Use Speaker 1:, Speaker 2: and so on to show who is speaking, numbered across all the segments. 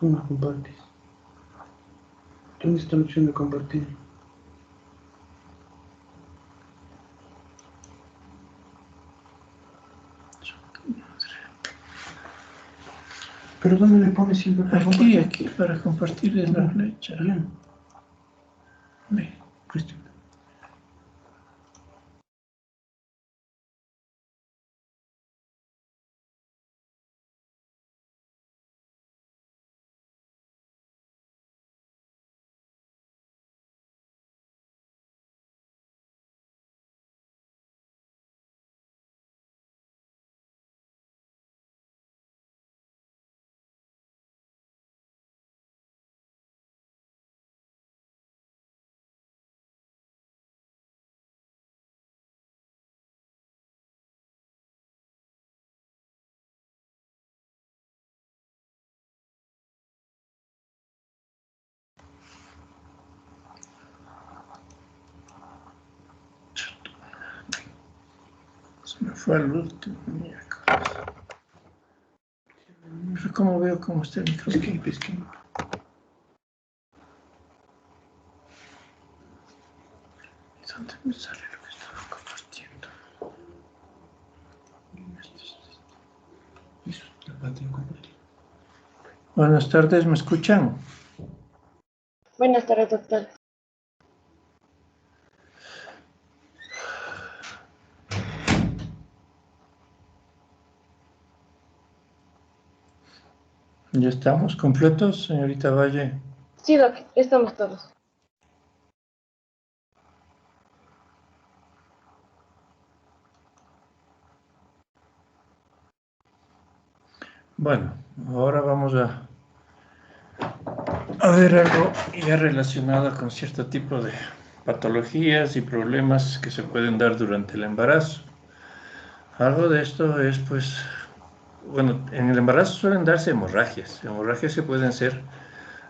Speaker 1: ¿Cómo compartes? ¿Dónde está la opción de compartir? ¿Pero dónde le pones siempre para compartir?
Speaker 2: Aquí, para compartir es la flecha.
Speaker 1: Bien.
Speaker 2: Ve.
Speaker 1: Cristian.
Speaker 2: Se me fue al último miércoles. Pero ¿cómo veo cómo está el micrófono?
Speaker 1: Escape.
Speaker 2: ¿Dónde me sale lo que estaba compartiendo?
Speaker 1: Eso, la parte de compartir.
Speaker 2: Buenas tardes, ¿me escuchan?
Speaker 3: Buenas tardes, doctor.
Speaker 2: ¿Ya estamos completos, señorita Valle?
Speaker 3: Sí, doc, estamos todos.
Speaker 2: Bueno, ahora vamos a ver algo ya relacionado con cierto tipo de patologías y problemas que se pueden dar durante el embarazo. Algo de esto es, pues, bueno, en el embarazo suelen darse hemorragias que pueden ser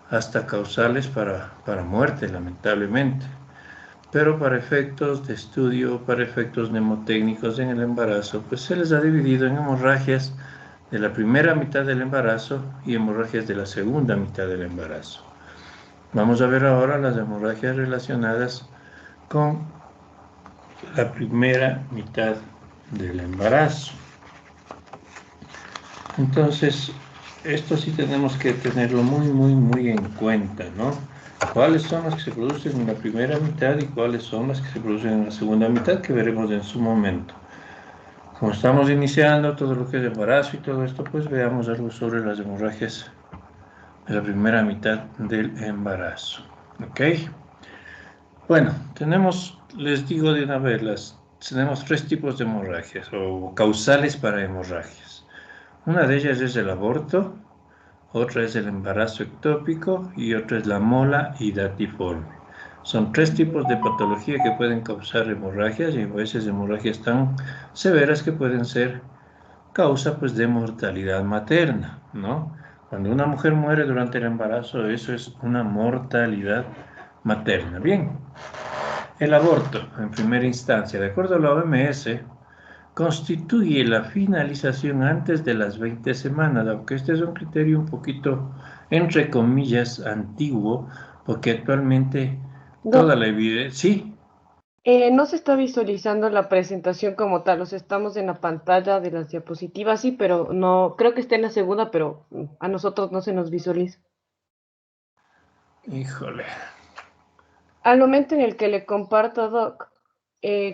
Speaker 2: hasta causales para muerte, lamentablemente. Pero para efectos de estudio, para efectos mnemotécnicos en el embarazo, pues se les ha dividido en hemorragias de la primera mitad del embarazo y hemorragias de la segunda mitad del embarazo. Vamos a ver ahora las hemorragias relacionadas con la primera mitad del embarazo. Entonces, esto sí tenemos que tenerlo muy en cuenta, ¿no? ¿Cuáles son las que se producen en la primera mitad y cuáles son las que se producen en la segunda mitad? Que veremos en su momento. Como estamos iniciando todo lo que es embarazo y todo esto, pues veamos algo sobre las hemorragias de la primera mitad del embarazo. ¿Ok? Bueno, les digo de una vez, tenemos tres tipos de hemorragias o causales para hemorragias. Una de ellas es el aborto, otra es el embarazo ectópico y otra es la mola hidatiforme. Son tres tipos de patología que pueden causar hemorragias y a veces hemorragias tan severas que pueden ser causa pues de mortalidad materna, ¿no? Cuando una mujer muere durante el embarazo, eso es una mortalidad materna. Bien, el aborto, en primera instancia, de acuerdo a la OMS, constituye la finalización antes de las 20 semanas, aunque este es un criterio un poquito, entre comillas, antiguo, porque actualmente toda
Speaker 3: Doc,
Speaker 2: la evidencia, sí,
Speaker 3: no se está visualizando la presentación como tal, o sea, estamos en la pantalla de las diapositivas, sí, pero no, creo que está en la segunda, pero a nosotros no se nos visualiza.
Speaker 2: híjole,
Speaker 3: Al momento en el que le comparto, Doc,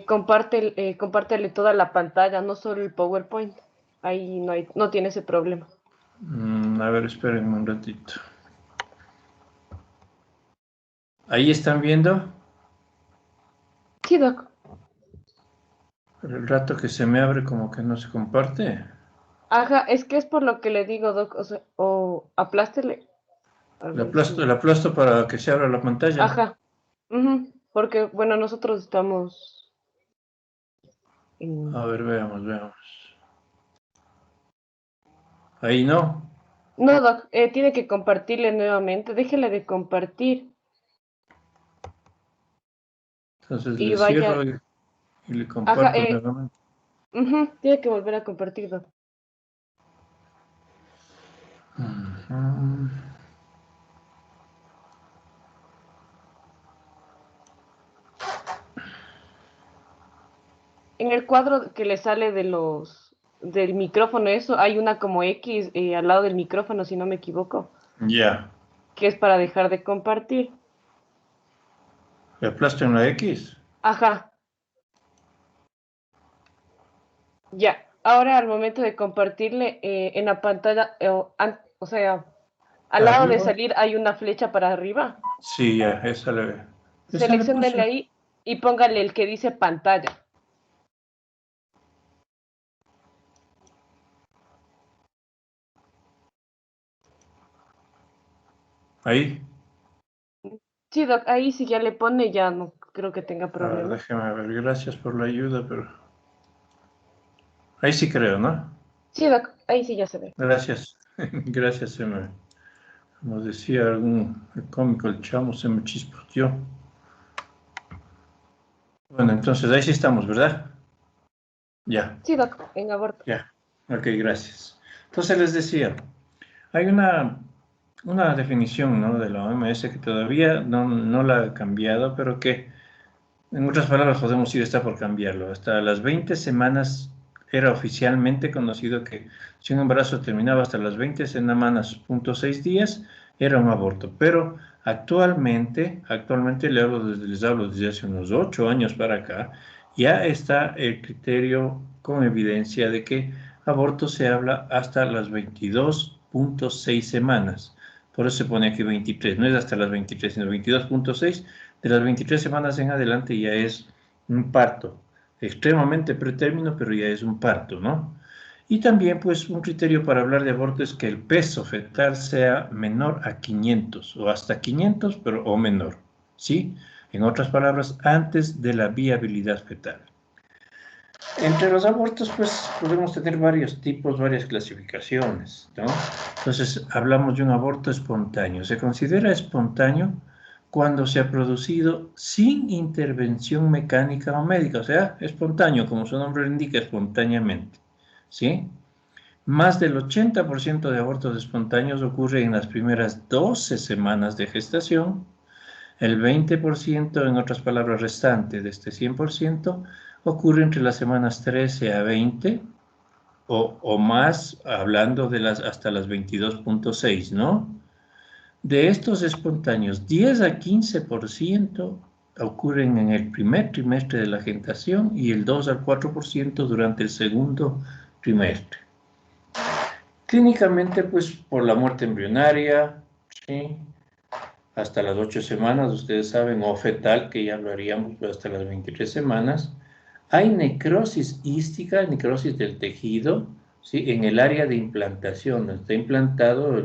Speaker 3: compártele toda la pantalla, no solo el PowerPoint. Ahí no tiene ese problema.
Speaker 2: a ver, espérenme un ratito. ¿Ahí están viendo?
Speaker 3: Sí, Doc.
Speaker 2: Pero el rato que se me abre como que no se comparte.
Speaker 3: Ajá, es que es por lo que le digo, Doc, o sea, o aplástele. A ver si.
Speaker 2: La aplasto para que se abra la pantalla.
Speaker 3: Ajá. Porque, bueno, nosotros estamos
Speaker 2: A
Speaker 3: en...
Speaker 2: ver, veamos. Ahí no.
Speaker 3: No, Doc, tiene que compartirle nuevamente. Déjele de compartir
Speaker 2: Entonces
Speaker 3: y
Speaker 2: le
Speaker 3: vaya.
Speaker 2: cierro y le
Speaker 3: Ajá,
Speaker 2: comparto nuevamente.
Speaker 3: tiene que volver a compartir, Doc.
Speaker 2: Ujú.
Speaker 3: En el cuadro que le sale del micrófono, eso, hay una como X al lado del micrófono, si no me equivoco,
Speaker 2: Ya.
Speaker 3: que es para dejar de compartir.
Speaker 2: ¿Le aplasto en la X?
Speaker 3: Ajá, ya. Ahora al momento de compartirle en la pantalla, o sea, al lado de
Speaker 2: Arriba.
Speaker 3: salir hay una flecha para arriba.
Speaker 2: Sí, ya, esa le
Speaker 3: Selecciónele
Speaker 2: puse.
Speaker 3: ahí y póngale el que dice pantalla.
Speaker 2: Ahí.
Speaker 3: Sí, Doc, ahí si ya le pone, ya no creo que tenga
Speaker 2: A ver,
Speaker 3: problema.
Speaker 2: déjeme ver. Gracias por la ayuda, pero... Ahí sí creo, ¿no?
Speaker 3: Sí, Doc, ahí sí ya se ve.
Speaker 2: Gracias. Gracias, como decía algún cómico, el chamo se me chispoteó. Bueno, entonces ahí sí estamos, ¿verdad? Ya,
Speaker 3: Sí, Doc, en aborto.
Speaker 2: ya. Ok, gracias. Entonces les decía, hay una definición, ¿no?, de la OMS que todavía no la ha cambiado, pero que en otras palabras podemos decir está por cambiarlo. Hasta las 20 semanas era oficialmente conocido que si un embarazo terminaba hasta las 20 semanas, punto 6 días, era un aborto. Pero actualmente les hablo desde hace unos 8 años para acá, ya está el criterio con evidencia de que aborto se habla hasta las 22.6 semanas. Por eso se pone aquí 23, no es hasta las 23, sino 22.6. De las 23 semanas en adelante ya es un parto, extremadamente pretérmino, pero ya es un parto, ¿no? Y también, pues, un criterio para hablar de aborto es que el peso fetal sea menor a 500 o hasta 500, pero o menor, ¿sí? En otras palabras, antes de la viabilidad fetal. Entre los abortos, pues, podemos tener varios tipos, varias clasificaciones, ¿no? Entonces, hablamos de un aborto espontáneo. Se considera espontáneo cuando se ha producido sin intervención mecánica o médica, o sea, espontáneo, como su nombre lo indica, espontáneamente, ¿sí? Más del 80% de abortos espontáneos ocurre en las primeras 12 semanas de gestación. El 20%, en otras palabras, restante de este 100%, ocurre entre las semanas 13 a 20 o más, hablando de hasta las 22.6, ¿no? De estos espontáneos, 10 a 15% ocurren en el primer trimestre de la gestación y el 2 al 4% durante el segundo trimestre. Clínicamente, pues por la muerte embrionaria, ¿sí?, hasta las 8 semanas, ustedes saben, o fetal, que ya hablaríamos, pero hasta las 23 semanas. Hay necrosis ística, necrosis del tejido, ¿sí?, en el área de implantación, donde está implantado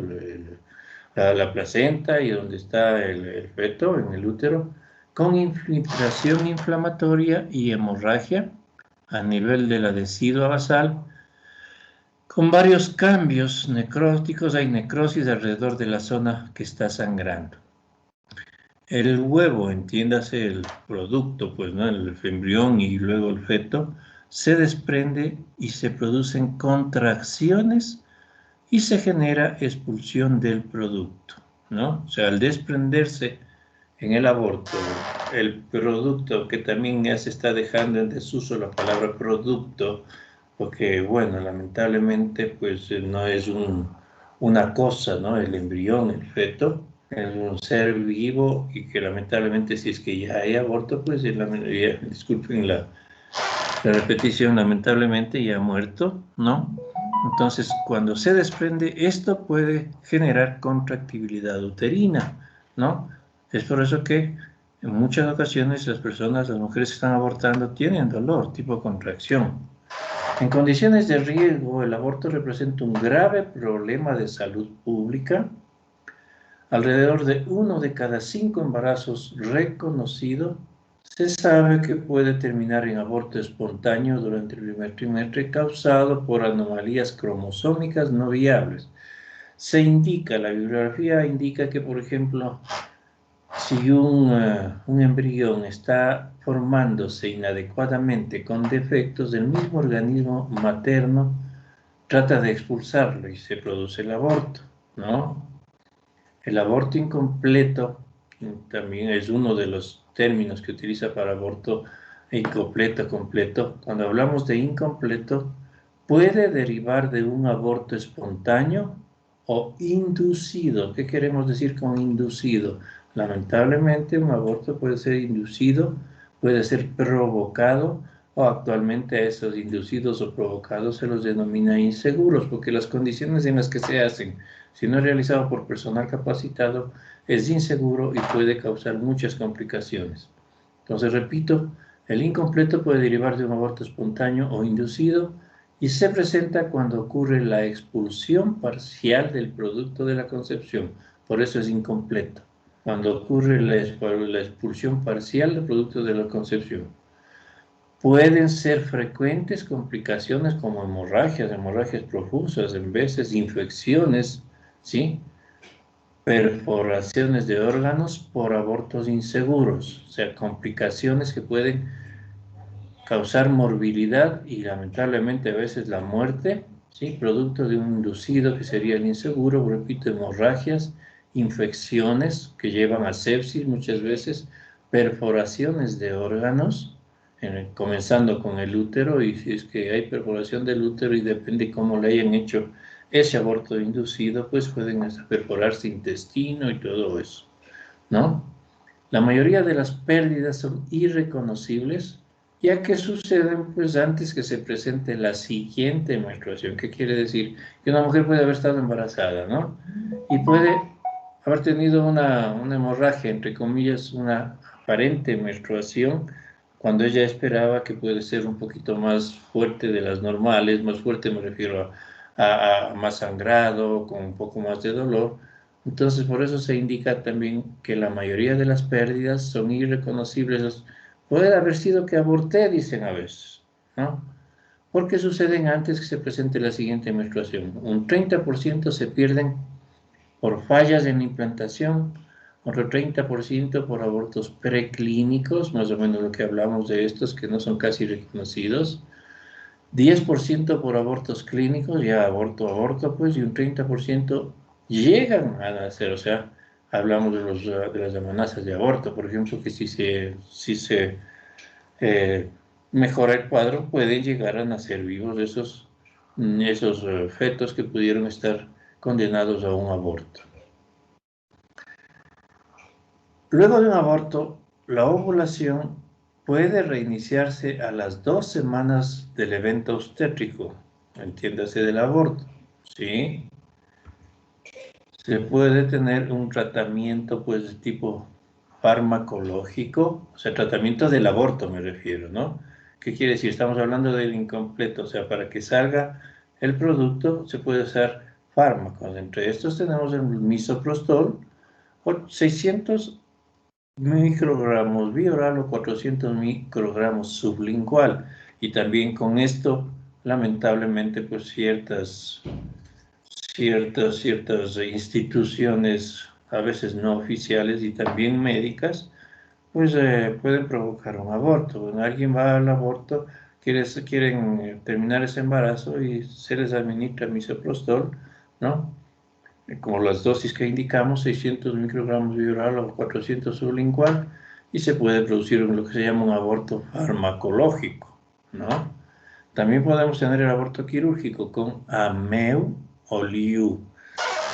Speaker 2: la placenta y donde está el feto, en el útero, con infiltración inflamatoria y hemorragia a nivel de la decidua basal, con varios cambios necróticos. Hay necrosis alrededor de la zona que está sangrando. El huevo, entiéndase el producto, pues, ¿no?, el embrión y luego el feto, se desprende y se producen contracciones y se genera expulsión del producto, ¿no? O sea, al desprenderse en el aborto el producto, que también ya se está dejando en desuso la palabra producto, porque, bueno, lamentablemente, pues no es una cosa, ¿no? El embrión, el feto, es un ser vivo y que lamentablemente, si es que ya hay aborto, pues, disculpen la repetición, lamentablemente ya ha muerto, ¿no? Entonces, cuando se desprende, esto puede generar contractibilidad uterina, ¿no? Es por eso que en muchas ocasiones las mujeres que están abortando, tienen dolor, tipo contracción. En condiciones de riesgo, el aborto representa un grave problema de salud pública. Alrededor de 1 de cada 5 embarazos reconocidos se sabe que puede terminar en aborto espontáneo durante el primer trimestre causado por anomalías cromosómicas no viables. La bibliografía indica que, por ejemplo, si un embrión está formándose inadecuadamente con defectos del mismo organismo materno, trata de expulsarlo y se produce el aborto, ¿no? El aborto incompleto también es uno de los términos que utiliza para aborto incompleto, completo. Cuando hablamos de incompleto, puede derivar de un aborto espontáneo o inducido. ¿Qué queremos decir con inducido? Lamentablemente, un aborto puede ser inducido, puede ser provocado, o actualmente a esos inducidos o provocados se los denomina inseguros, porque las condiciones en las que se hacen, si no es realizado por personal capacitado, es inseguro y puede causar muchas complicaciones. Entonces, repito, el incompleto puede derivar de un aborto espontáneo o inducido y se presenta cuando ocurre la expulsión parcial del producto de la concepción. Por eso es incompleto. Cuando ocurre la expulsión parcial del producto de la concepción. Pueden ser frecuentes complicaciones como hemorragias profusas, en veces infecciones, ¿sí? Perforaciones de órganos por abortos inseguros, o sea, complicaciones que pueden causar morbilidad y lamentablemente a veces la muerte, ¿sí? Producto de un inducido que sería el inseguro, repito, hemorragias, infecciones que llevan a sepsis muchas veces, perforaciones de órganos, comenzando con el útero, y si es que hay perforación del útero y depende cómo le hayan hecho ese aborto inducido, pues pueden hasta perforarse intestino y todo eso, ¿no? La mayoría de las pérdidas son irreconocibles, ya que suceden pues antes que se presente la siguiente menstruación. ¿Qué quiere decir? Que una mujer puede haber estado embarazada, ¿no? Y puede haber tenido una hemorragia, entre comillas, una aparente menstruación, cuando ella esperaba que puede ser un poquito más fuerte de las normales. Más fuerte me refiero a más sangrado, con un poco más de dolor. Entonces, por eso se indica también que la mayoría de las pérdidas son irreconocibles. Puede haber sido que aborté, dicen a veces, ¿no? Porque suceden antes que se presente la siguiente menstruación. Un 30% se pierden por fallas en la implantación, otro 30% por abortos preclínicos, más o menos lo que hablamos de estos, que no son casi reconocidos, 10% por abortos clínicos, ya aborto, pues, y un 30% llegan a nacer, o sea, hablamos de las amenazas de aborto, por ejemplo, que si se mejora el cuadro, pueden llegar a nacer vivos esos fetos que pudieron estar condenados a un aborto. Luego de un aborto, la ovulación puede reiniciarse a las 2 semanas del evento obstétrico, entiéndase del aborto, ¿sí? Se puede tener un tratamiento pues de tipo farmacológico, o sea, tratamiento del aborto me refiero, ¿no? ¿Qué quiere decir? Estamos hablando del incompleto, o sea, para que salga el producto se puede usar fármacos. Entre estos tenemos el misoprostol, 600 microgramos vía oral o 400 microgramos sublingual. Y también con esto, lamentablemente, pues ciertas instituciones, a veces no oficiales y también médicas, pues pueden provocar un aborto. Bueno, alguien va al aborto, quieren terminar ese embarazo y se les administra misoprostol, ¿no? Como las dosis que indicamos, 600 microgramos vía oral o 400 sublingual, y se puede producir lo que se llama un aborto farmacológico, ¿no? También podemos tener el aborto quirúrgico con AMEU o LIU.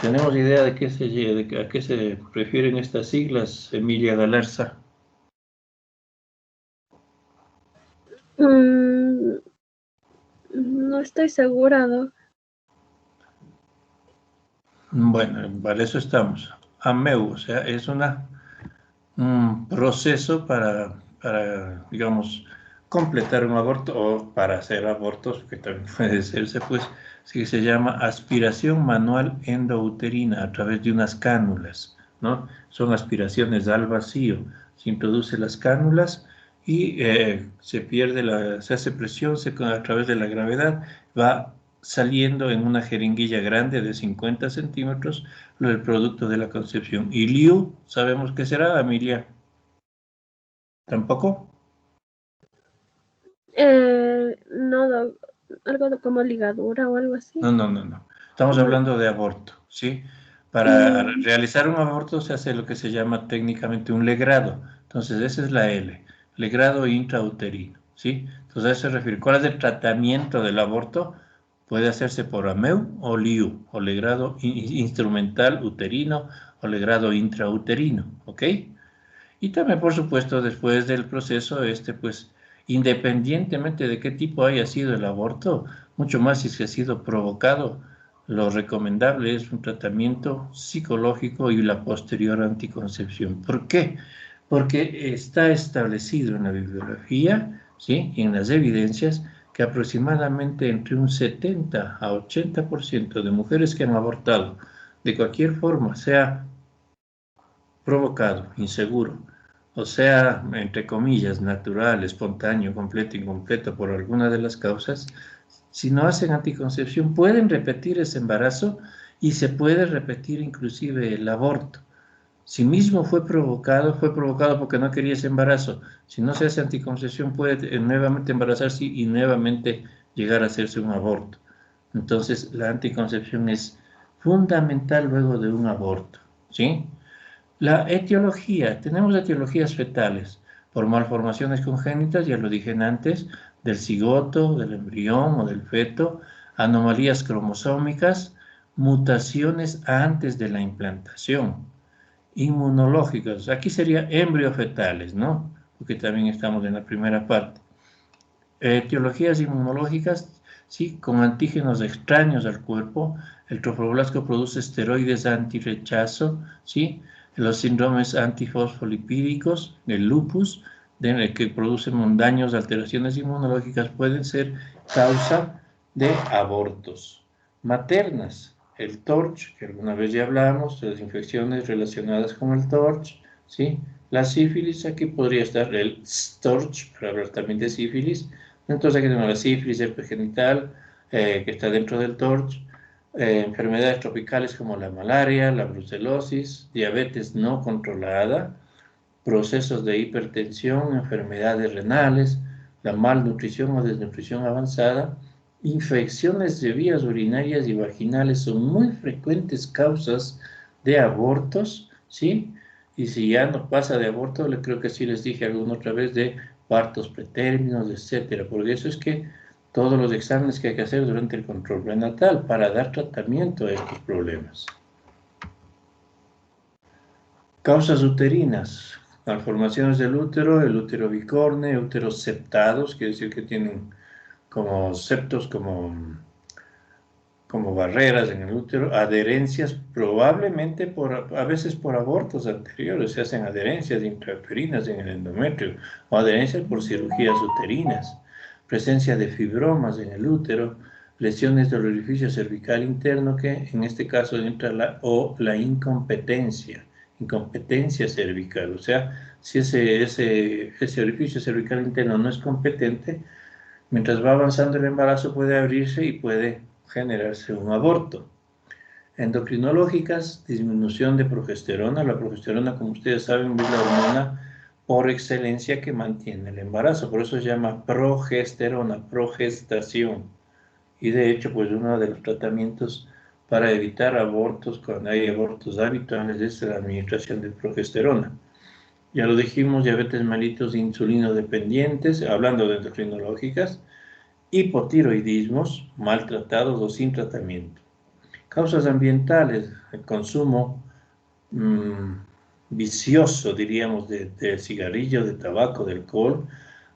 Speaker 2: ¿Tenemos idea de a qué se refieren estas siglas, Emilia Galarza?
Speaker 4: No estoy segura, Doc.
Speaker 2: Bueno, para eso estamos. AMEU, o sea, es un proceso para, digamos, completar un aborto o para hacer abortos, que también puede hacerse, pues, sí, se llama aspiración manual endouterina a través de unas cánulas, ¿no? Son aspiraciones al vacío. Se introduce las cánulas y se hace presión a través de la gravedad, va saliendo en una jeringuilla grande de 50 centímetros el producto de la concepción. Y LIU, ¿sabemos qué será, Amelia? ¿Tampoco?
Speaker 4: No, Doc. Algo como ligadura o algo así.
Speaker 2: No. Estamos hablando de aborto, ¿sí? Para realizar un aborto se hace lo que se llama técnicamente un legrado. Entonces, esa es la L. legrado intrauterino, ¿sí? Entonces a eso se refiere. ¿Cuál es el tratamiento del aborto? Puede hacerse por AMEU o LIU, o legrado instrumental uterino o legrado intrauterino, ¿ok? Y también, por supuesto, después del proceso, pues, independientemente de qué tipo haya sido el aborto, mucho más si se ha sido provocado, lo recomendable es un tratamiento psicológico y la posterior anticoncepción. ¿Por qué? Porque está establecido en la bibliografía, ¿sí?, y en las evidencias, que aproximadamente entre un 70 a 80% de mujeres que han abortado de cualquier forma, sea provocado, inseguro, o sea, entre comillas, natural, espontáneo, completo, incompleto, por alguna de las causas, si no hacen anticoncepción, pueden repetir ese embarazo y se puede repetir inclusive el aborto. Si mismo fue provocado porque no quería ese embarazo. Si no se hace anticoncepción, puede nuevamente embarazarse y nuevamente llegar a hacerse un aborto. Entonces, la anticoncepción es fundamental luego de un aborto, ¿sí? La etiología, tenemos etiologías fetales por malformaciones congénitas, ya lo dije antes, del cigoto, del embrión o del feto, anomalías cromosómicas, mutaciones antes de la implantación, inmunológicas, aquí sería embriofetales, ¿no? Porque también estamos en la primera parte. Etiologías inmunológicas, sí, con antígenos extraños al cuerpo, el trofoblasto produce esteroides antirrechazo, sí, los síndromes antifosfolipídicos, el lupus, que producen daños, alteraciones inmunológicas, pueden ser causa de abortos. Maternas, el TORCH, que alguna vez ya hablamos, de las infecciones relacionadas con el TORCH, ¿sí? La sífilis, aquí podría estar el STORCH, para hablar también de sífilis. Entonces aquí tenemos la sífilis genital, que está dentro del TORCH, enfermedades tropicales como la malaria, la brucelosis, diabetes no controlada, procesos de hipertensión, enfermedades renales, la malnutrición o desnutrición avanzada, infecciones de vías urinarias y vaginales son muy frecuentes causas de abortos, ¿sí? Y si ya no pasa de aborto, creo que sí les dije alguna otra vez de partos pretérminos, etcétera. Por eso es que todos los exámenes que hay que hacer durante el control prenatal para dar tratamiento a estos problemas. Causas uterinas, malformaciones del útero, el útero bicorne, úteros septados, quiere decir que tienen como septos, como barreras en el útero, adherencias, probablemente a veces por abortos anteriores, se hacen adherencias intrauterinas en el endometrio, o adherencias por cirugías uterinas, presencia de fibromas en el útero, lesiones del orificio cervical interno, que en este caso entra la incompetencia cervical, o sea, si ese orificio cervical interno no es competente, mientras va avanzando el embarazo puede abrirse y puede generarse un aborto. Endocrinológicas, disminución de progesterona. La progesterona, como ustedes saben, es la hormona por excelencia que mantiene el embarazo. Por eso se llama progesterona, progestación. Y de hecho, pues uno de los tratamientos para evitar abortos, cuando hay abortos habituales, es la administración de progesterona. Ya lo dijimos, diabetes mellitus insulino dependientes, hablando de endocrinológicas, hipotiroidismos maltratados o sin tratamiento. Causas ambientales, el consumo vicioso, diríamos, de cigarrillo, de tabaco, de alcohol,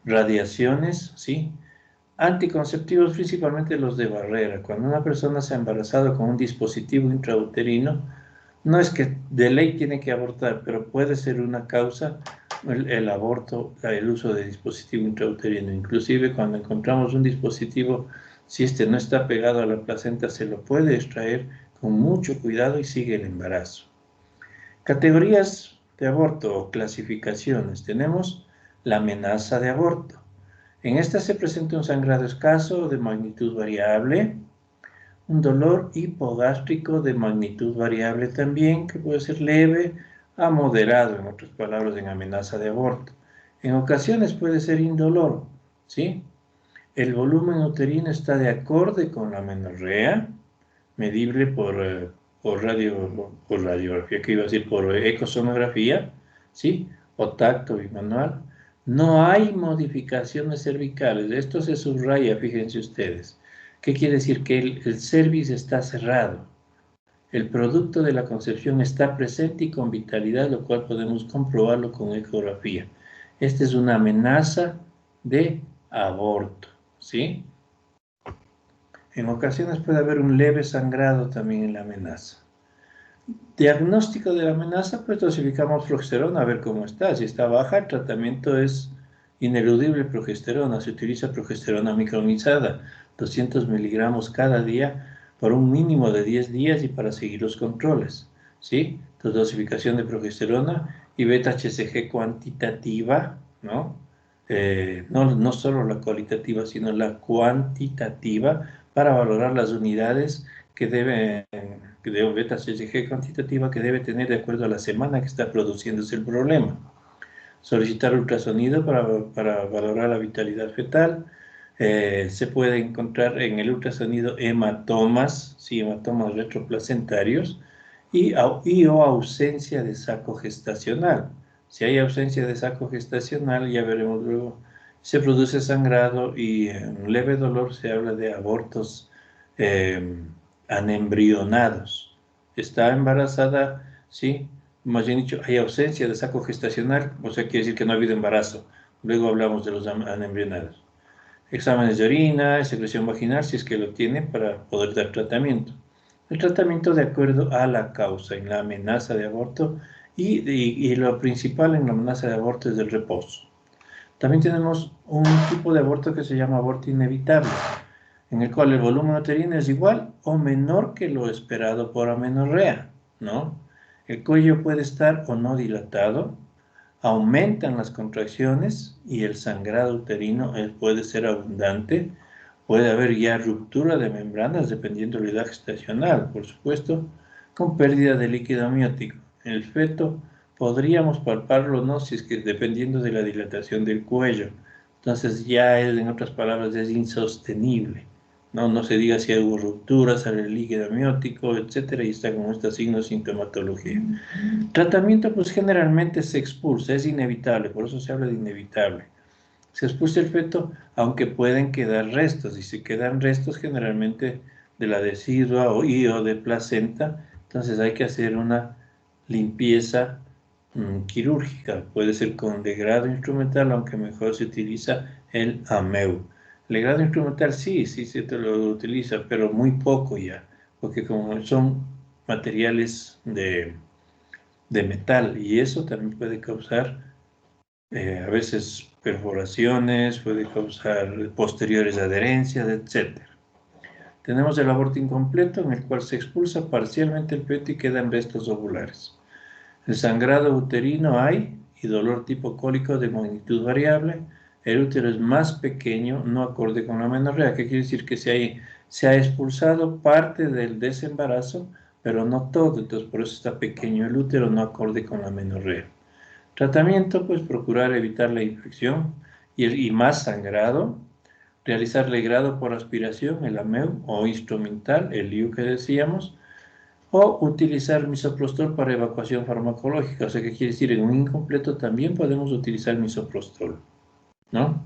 Speaker 2: radiaciones, ¿sí? Anticonceptivos, principalmente los de barrera. Cuando una persona se ha embarazado con un dispositivo intrauterino, no es que de ley tiene que abortar, pero puede ser una causa el aborto, el uso de dispositivo intrauterino. Inclusive cuando encontramos un dispositivo, si este no está pegado a la placenta, se lo puede extraer con mucho cuidado y sigue el embarazo. Categorías de aborto o clasificaciones. Tenemos la amenaza de aborto. En esta se presenta un sangrado escaso de magnitud variable, un dolor hipogástrico de magnitud variable también, que puede ser leve a moderado, en otras palabras, en amenaza de aborto. En ocasiones puede ser indoloro, ¿sí? El volumen uterino está de acorde con la amenorrea, medible por radiografía, que iba a decir por ecosonografía, ¿sí? O tacto bimanual. No hay modificaciones cervicales. Esto se subraya, fíjense ustedes. ¿Qué quiere decir? Que el cervix está cerrado. El producto de la concepción está presente y con vitalidad, lo cual podemos comprobarlo con ecografía. Esta es una amenaza de aborto, ¿sí? En ocasiones puede haber un leve sangrado también en la amenaza. Diagnóstico de la amenaza, pues dosificamos progesterona a ver cómo está. Si está baja, el tratamiento es ineludible progesterona. Se utiliza progesterona micronizada, 200 miligramos cada día por un mínimo de 10 días y para seguir los controles, ¿sí? Entonces, dosificación de progesterona y beta-HCG cuantitativa, ¿no? No solo la cualitativa, sino la cuantitativa para valorar las unidades que debe, de beta-HCG cuantitativa que debe tener de acuerdo a la semana que está produciéndose el problema. Solicitar ultrasonido para valorar la vitalidad fetal. Se puede encontrar en el ultrasonido hematomas, sí, hematomas retroplacentarios, y o ausencia de saco gestacional. Si hay ausencia de saco gestacional, ya veremos luego, se produce sangrado y en leve dolor se habla de abortos anembrionados. Está embarazada, sí, más bien dicho, hay ausencia de saco gestacional, o sea, quiere decir que no ha habido embarazo. Luego hablamos de los anembrionados. Exámenes de orina, secreción vaginal, si es que lo tiene, para poder dar tratamiento. El tratamiento de acuerdo a la causa, en la amenaza de aborto, y lo principal en la amenaza de aborto es el reposo. También tenemos un tipo de aborto que se llama aborto inevitable, en el cual el volumen uterino es igual o menor que lo esperado por amenorrea, ¿no? El cuello puede estar o no dilatado, aumentan las contracciones y el sangrado uterino puede ser abundante, puede haber ya ruptura de membranas dependiendo de la edad gestacional, por supuesto, con pérdida de líquido amniótico. El feto podríamos palparlo, ¿no? Si es que dependiendo de la dilatación del cuello. Entonces ya es, en otras palabras, es insostenible. No se diga si hubo ruptura, sale el líquido amniótico, etcétera, y está con estos signos de sintomatología. Tratamiento, pues generalmente se expulsa, es inevitable, por eso se habla de inevitable. Se expulsa el feto, aunque pueden quedar restos, y si quedan restos generalmente de la decidua o de placenta, entonces hay que hacer una limpieza quirúrgica, puede ser con legrado instrumental, aunque mejor se utiliza el AMEU. Legrado instrumental sí se te lo utiliza, pero muy poco ya, porque como son materiales de metal, y eso también puede causar a veces perforaciones, puede causar posteriores adherencias, etc. Tenemos el aborto incompleto, en el cual se expulsa parcialmente el feto y quedan restos ovulares. El sangrado uterino hay y dolor tipo cólico de magnitud variable. El útero es más pequeño, no acorde con la amenorrea. ¿Qué quiere decir? Que se ha expulsado parte del desembarazo, pero no todo. Entonces, por eso está pequeño el útero, no acorde con la amenorrea. Tratamiento, pues procurar evitar la infección y más sangrado. Realizar legrado por aspiración, el AMEU, o instrumental, el IU que decíamos, o utilizar misoprostol para evacuación farmacológica. O sea, ¿qué quiere decir? En un incompleto también podemos utilizar misoprostol, ¿no?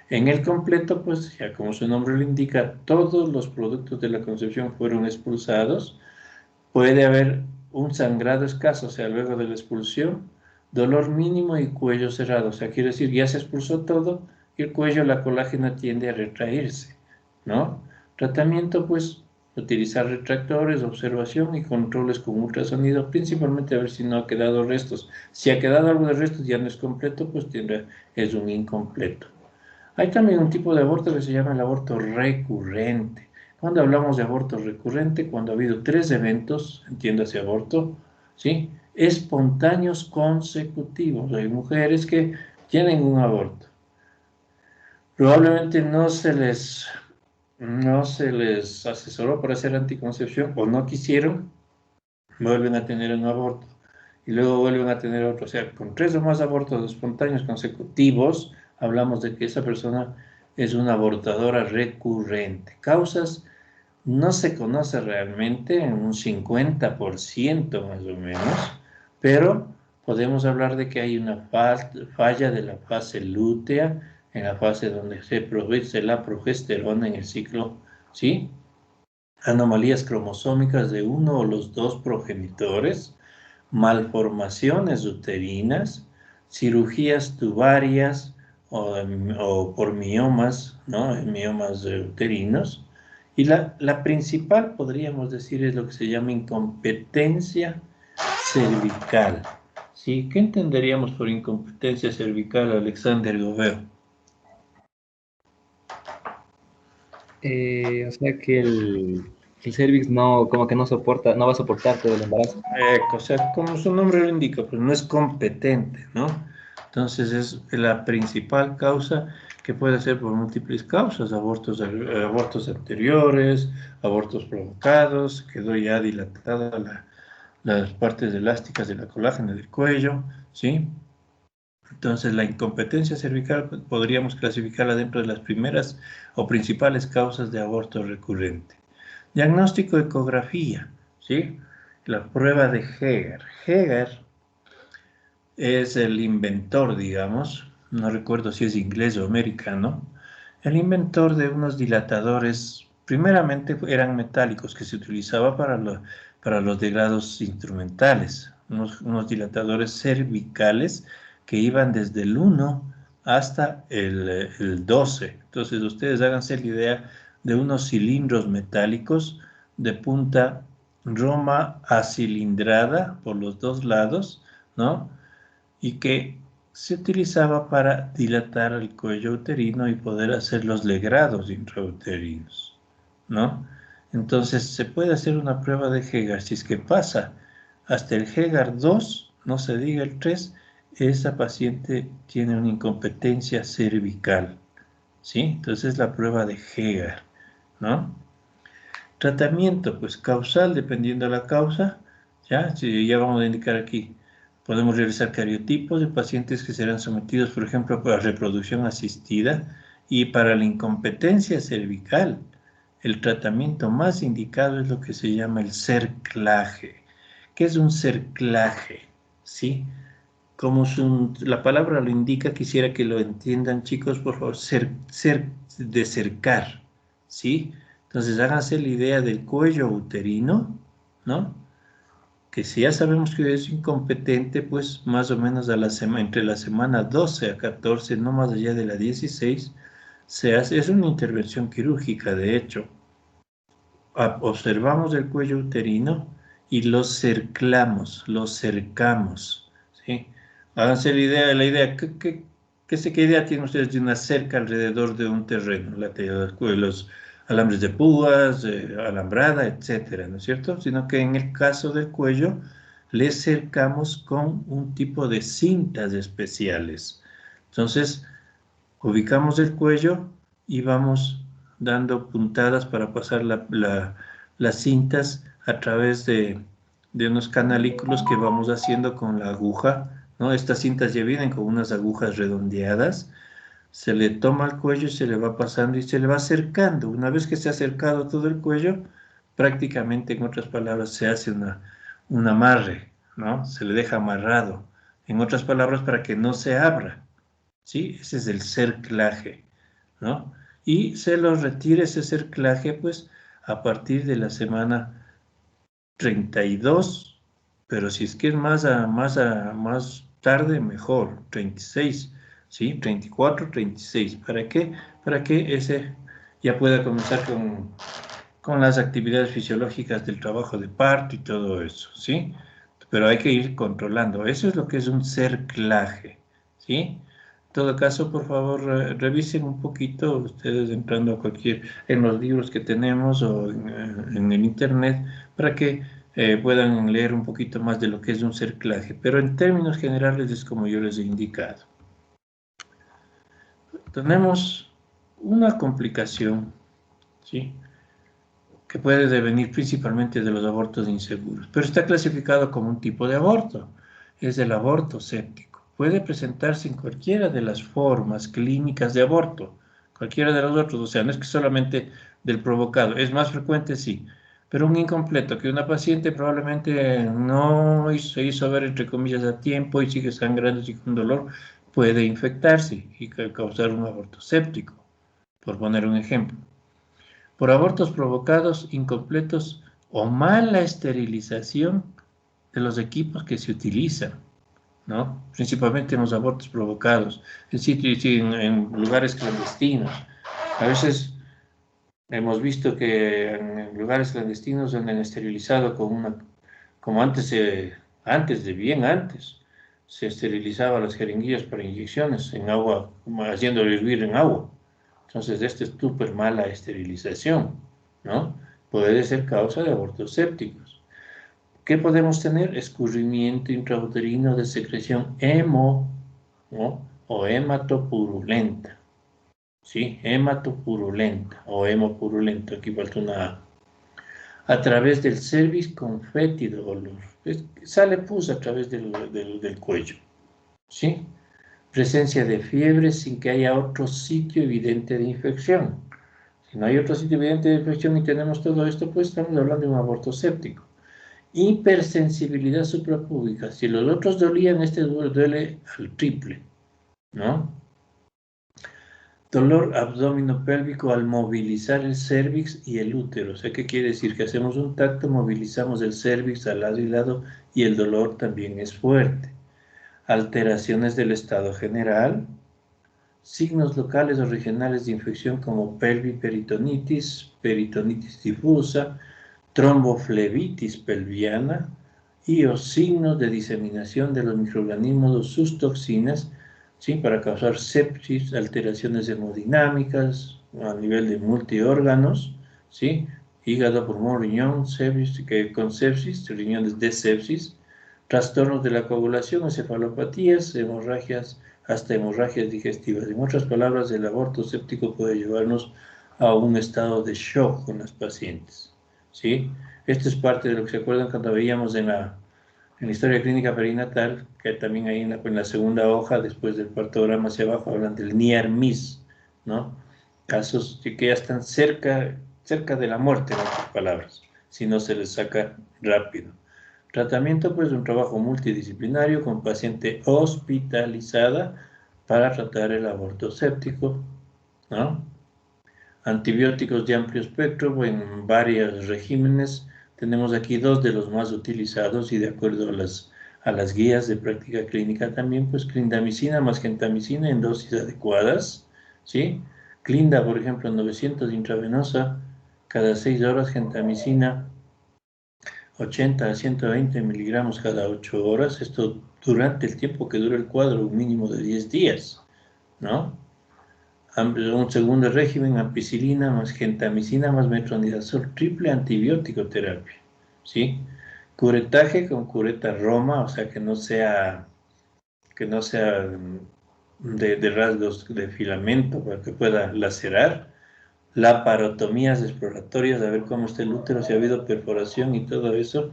Speaker 2: En el completo, pues ya como su nombre lo indica, todos los productos de la concepción fueron expulsados. Puede haber un sangrado escaso, o sea, luego de la expulsión, dolor mínimo y cuello cerrado. O sea, quiere decir, ya se expulsó todo y el cuello, la colágena tiende a retraerse, ¿no? Tratamiento, pues, utilizar retractores, observación y controles con ultrasonido, principalmente a ver si no ha quedado restos. Si ha quedado algo de restos ya no es completo, pues es un incompleto. Hay también un tipo de aborto que se llama el aborto recurrente. Cuando hablamos de aborto recurrente, cuando ha habido 3 eventos, entiéndase aborto, ¿sí? Espontáneos consecutivos. Hay mujeres que tienen un aborto. Probablemente no se les asesoró para hacer anticoncepción o no quisieron, vuelven a tener un aborto y luego vuelven a tener otro. O sea, con 3 o más abortos espontáneos consecutivos, hablamos de que esa persona es una abortadora recurrente. Causas no se conoce realmente, en un 50% más o menos, pero podemos hablar de que hay una falla de la fase lútea, en la fase donde se produce la progesterona en el ciclo, ¿sí? Anomalías cromosómicas de uno o los dos progenitores, malformaciones uterinas, cirugías tubarias o por miomas, ¿no? Miomas uterinos. Y la principal, podríamos decir, es lo que se llama incompetencia cervical. ¿Sí? ¿Qué entenderíamos por incompetencia cervical, Alexander Gobeo?
Speaker 5: O sea que el cervix no, como que no soporta, no va a soportar todo el embarazo.
Speaker 2: O sea, como su nombre lo indica, pues no es competente, ¿no? Entonces es la principal causa que puede ser por múltiples causas, abortos anteriores, abortos provocados, quedó ya dilatada las partes elásticas de la colágena del cuello, ¿sí? Entonces, la incompetencia cervical podríamos clasificarla dentro de las primeras o principales causas de aborto recurrente. Diagnóstico ecografía, ¿sí? La prueba de Heger. Heger es el inventor, digamos, no recuerdo si es inglés o americano, el inventor de unos dilatadores, primeramente eran metálicos que se utilizaba para los degrados instrumentales, unos dilatadores cervicales que iban desde el 1 hasta el 12. Entonces ustedes háganse la idea de unos cilindros metálicos de punta roma acilindrada por los dos lados, ¿no? Y que se utilizaba para dilatar el cuello uterino y poder hacer los legrados intrauterinos, ¿no? Entonces se puede hacer una prueba de Hegar. Si es que pasa hasta el Hegar 2, no se diga el 3, esa paciente tiene una incompetencia cervical, ¿sí? Entonces la prueba de Hegar, ¿no? Tratamiento, pues causal, dependiendo de la causa, ¿ya? Si ya vamos a indicar aquí, podemos realizar cariotipos de pacientes que serán sometidos, por ejemplo, para reproducción asistida y para la incompetencia cervical. El tratamiento más indicado es lo que se llama el cerclaje. ¿Qué es un cerclaje? ¿Sí? Como la palabra lo indica, quisiera que lo entiendan, chicos, por favor, de cercar, ¿sí? Entonces, háganse la idea del cuello uterino, ¿no? Que si ya sabemos que es incompetente, pues más o menos entre la semana 12 a 14, no más allá de la 16, es una intervención quirúrgica, de hecho. Observamos el cuello uterino y lo cercamos, ¿sí? Háganse la idea, ¿qué idea tienen ustedes de una cerca alrededor de un terreno? Los alambres de púas, alambrada, etcétera, ¿no es cierto? Sino que en el caso del cuello, le cercamos con un tipo de cintas especiales. Entonces, ubicamos el cuello y vamos dando puntadas para pasar las cintas a través de unos canalículos que vamos haciendo con la aguja, ¿no? Estas cintas ya vienen con unas agujas redondeadas, se le toma el cuello y se le va pasando y se le va acercando. Una vez que se ha acercado todo el cuello, prácticamente, en otras palabras, se hace un amarre, ¿no? Se le deja amarrado. En otras palabras, para que no se abra. ¿Sí? Ese es el cerclaje, ¿no? Y se lo retira ese cerclaje, pues, a partir de la semana 32, pero si es que es más tarde, mejor, 36, ¿sí? 34, 36. ¿Para qué? Para que ese ya pueda comenzar con las actividades fisiológicas del trabajo de parto y todo eso, ¿sí? Pero hay que ir controlando. Eso es lo que es un cerclaje, ¿sí? En todo caso, por favor, revisen un poquito, ustedes entrando en los libros que tenemos o en el internet, para que puedan leer un poquito más de lo que es un cerclaje. Pero en términos generales es como yo les he indicado. Tenemos una complicación, ¿sí? Que puede devenir principalmente de los abortos inseguros, pero está clasificado como un tipo de aborto, es el aborto séptico. Puede presentarse en cualquiera de las formas clínicas de aborto, cualquiera de los otros, o sea, no es que solamente del provocado, es más frecuente, sí, Pero un incompleto, que una paciente probablemente no se hizo ver, entre comillas, a tiempo y sigue sangrando y con dolor, puede infectarse y causar un aborto séptico, por poner un ejemplo. Por abortos provocados, incompletos o mala esterilización de los equipos que se utilizan, ¿no? Principalmente en los abortos provocados, en lugares clandestinos. A veces hemos visto que en lugares clandestinos donde han esterilizado con una, como bien antes, se esterilizaba las jeringuillas para inyecciones en agua, haciéndolo hervir en agua. Entonces, esta es súper mala esterilización, ¿no? Puede ser causa de abortos sépticos. ¿Qué podemos tener? Escurrimiento intrauterino de secreción ¿no? O hematopurulenta. ¿Sí? Hematopurulenta o hemopurulenta, aquí falta una A través del cervix con fétido olor. Sale pus a través del cuello. ¿Sí? Presencia de fiebre sin que haya otro sitio evidente de infección. Si no hay otro sitio evidente de infección y tenemos todo esto, pues estamos hablando de un aborto séptico. Hipersensibilidad suprapúbica. Si los otros dolían, este duele al triple, ¿no? Dolor abdominopélvico al movilizar el cérvix y el útero. O sea, ¿qué quiere decir? Que hacemos un tacto, movilizamos el cérvix al lado y lado y el dolor también es fuerte. Alteraciones del estado general. Signos locales o regionales de infección como pelviperitonitis, peritonitis difusa, tromboflebitis pelviana y o signos de diseminación de los microorganismos o sus toxinas, ¿sí? Para causar sepsis, alteraciones hemodinámicas a nivel de multiórganos, ¿sí? Hígado, pulmón, riñón, sepsis, con sepsis, riñones de sepsis, trastornos de la coagulación, encefalopatías, hemorragias, hasta hemorragias digestivas. En otras palabras, el aborto séptico puede llevarnos a un estado de shock con las pacientes, ¿sí? Esto es parte de lo que se acuerdan cuando veíamos en la historia clínica perinatal, que también ahí en la segunda hoja, después del partograma hacia abajo, hablan del near miss, ¿no? Casos que ya están cerca de la muerte, en otras palabras, si no se les saca rápido. Tratamiento, pues, un trabajo multidisciplinario con paciente hospitalizada para tratar el aborto séptico, ¿no? Antibióticos de amplio espectro en varios regímenes. Tenemos aquí dos de los más utilizados y de acuerdo a las guías de práctica clínica también, pues clindamicina más gentamicina en dosis adecuadas, ¿sí? Clinda, por ejemplo, 900 intravenosa cada 6 horas, gentamicina 80 a 120 miligramos cada 8 horas, esto durante el tiempo que dura el cuadro, un mínimo de 10 días, ¿no? Un segundo régimen, ampicilina más gentamicina más metronidazol, triple antibiótico terapia, ¿sí? Curetaje con cureta Roma, o sea que no sea de rasgos de filamento para que pueda lacerar. Laparotomías exploratorias, a ver cómo está el útero, si ha habido perforación y todo eso.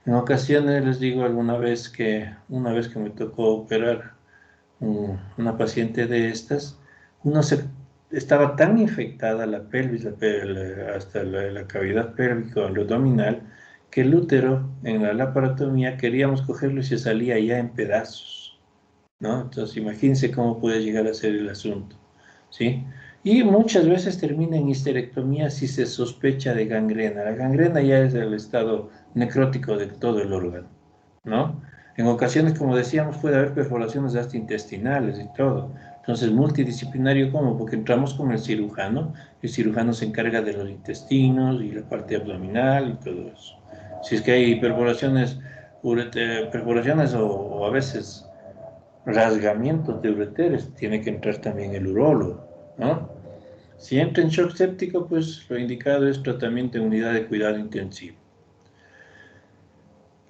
Speaker 2: En ocasiones les digo una vez que me tocó operar una paciente de estas, estaba tan infectada la pelvis, hasta la cavidad pélvica abdominal, que el útero en la laparotomía queríamos cogerlo y se salía ya en pedazos, ¿no? Entonces imagínense cómo puede llegar a ser el asunto, ¿sí? Y muchas veces termina en histerectomía si se sospecha de gangrena. La gangrena ya es el estado necrótico de todo el órgano, ¿no? En ocasiones, como decíamos, puede haber perforaciones hasta intestinales y todo. Entonces, multidisciplinario, ¿cómo? Porque entramos con el cirujano se encarga de los intestinos y la parte abdominal y todo eso. Si es que hay perforaciones o a veces rasgamientos de ureteres, tiene que entrar también el urólogo, ¿no? Si entra en shock séptico, pues lo indicado es tratamiento en unidad de cuidado intensivo.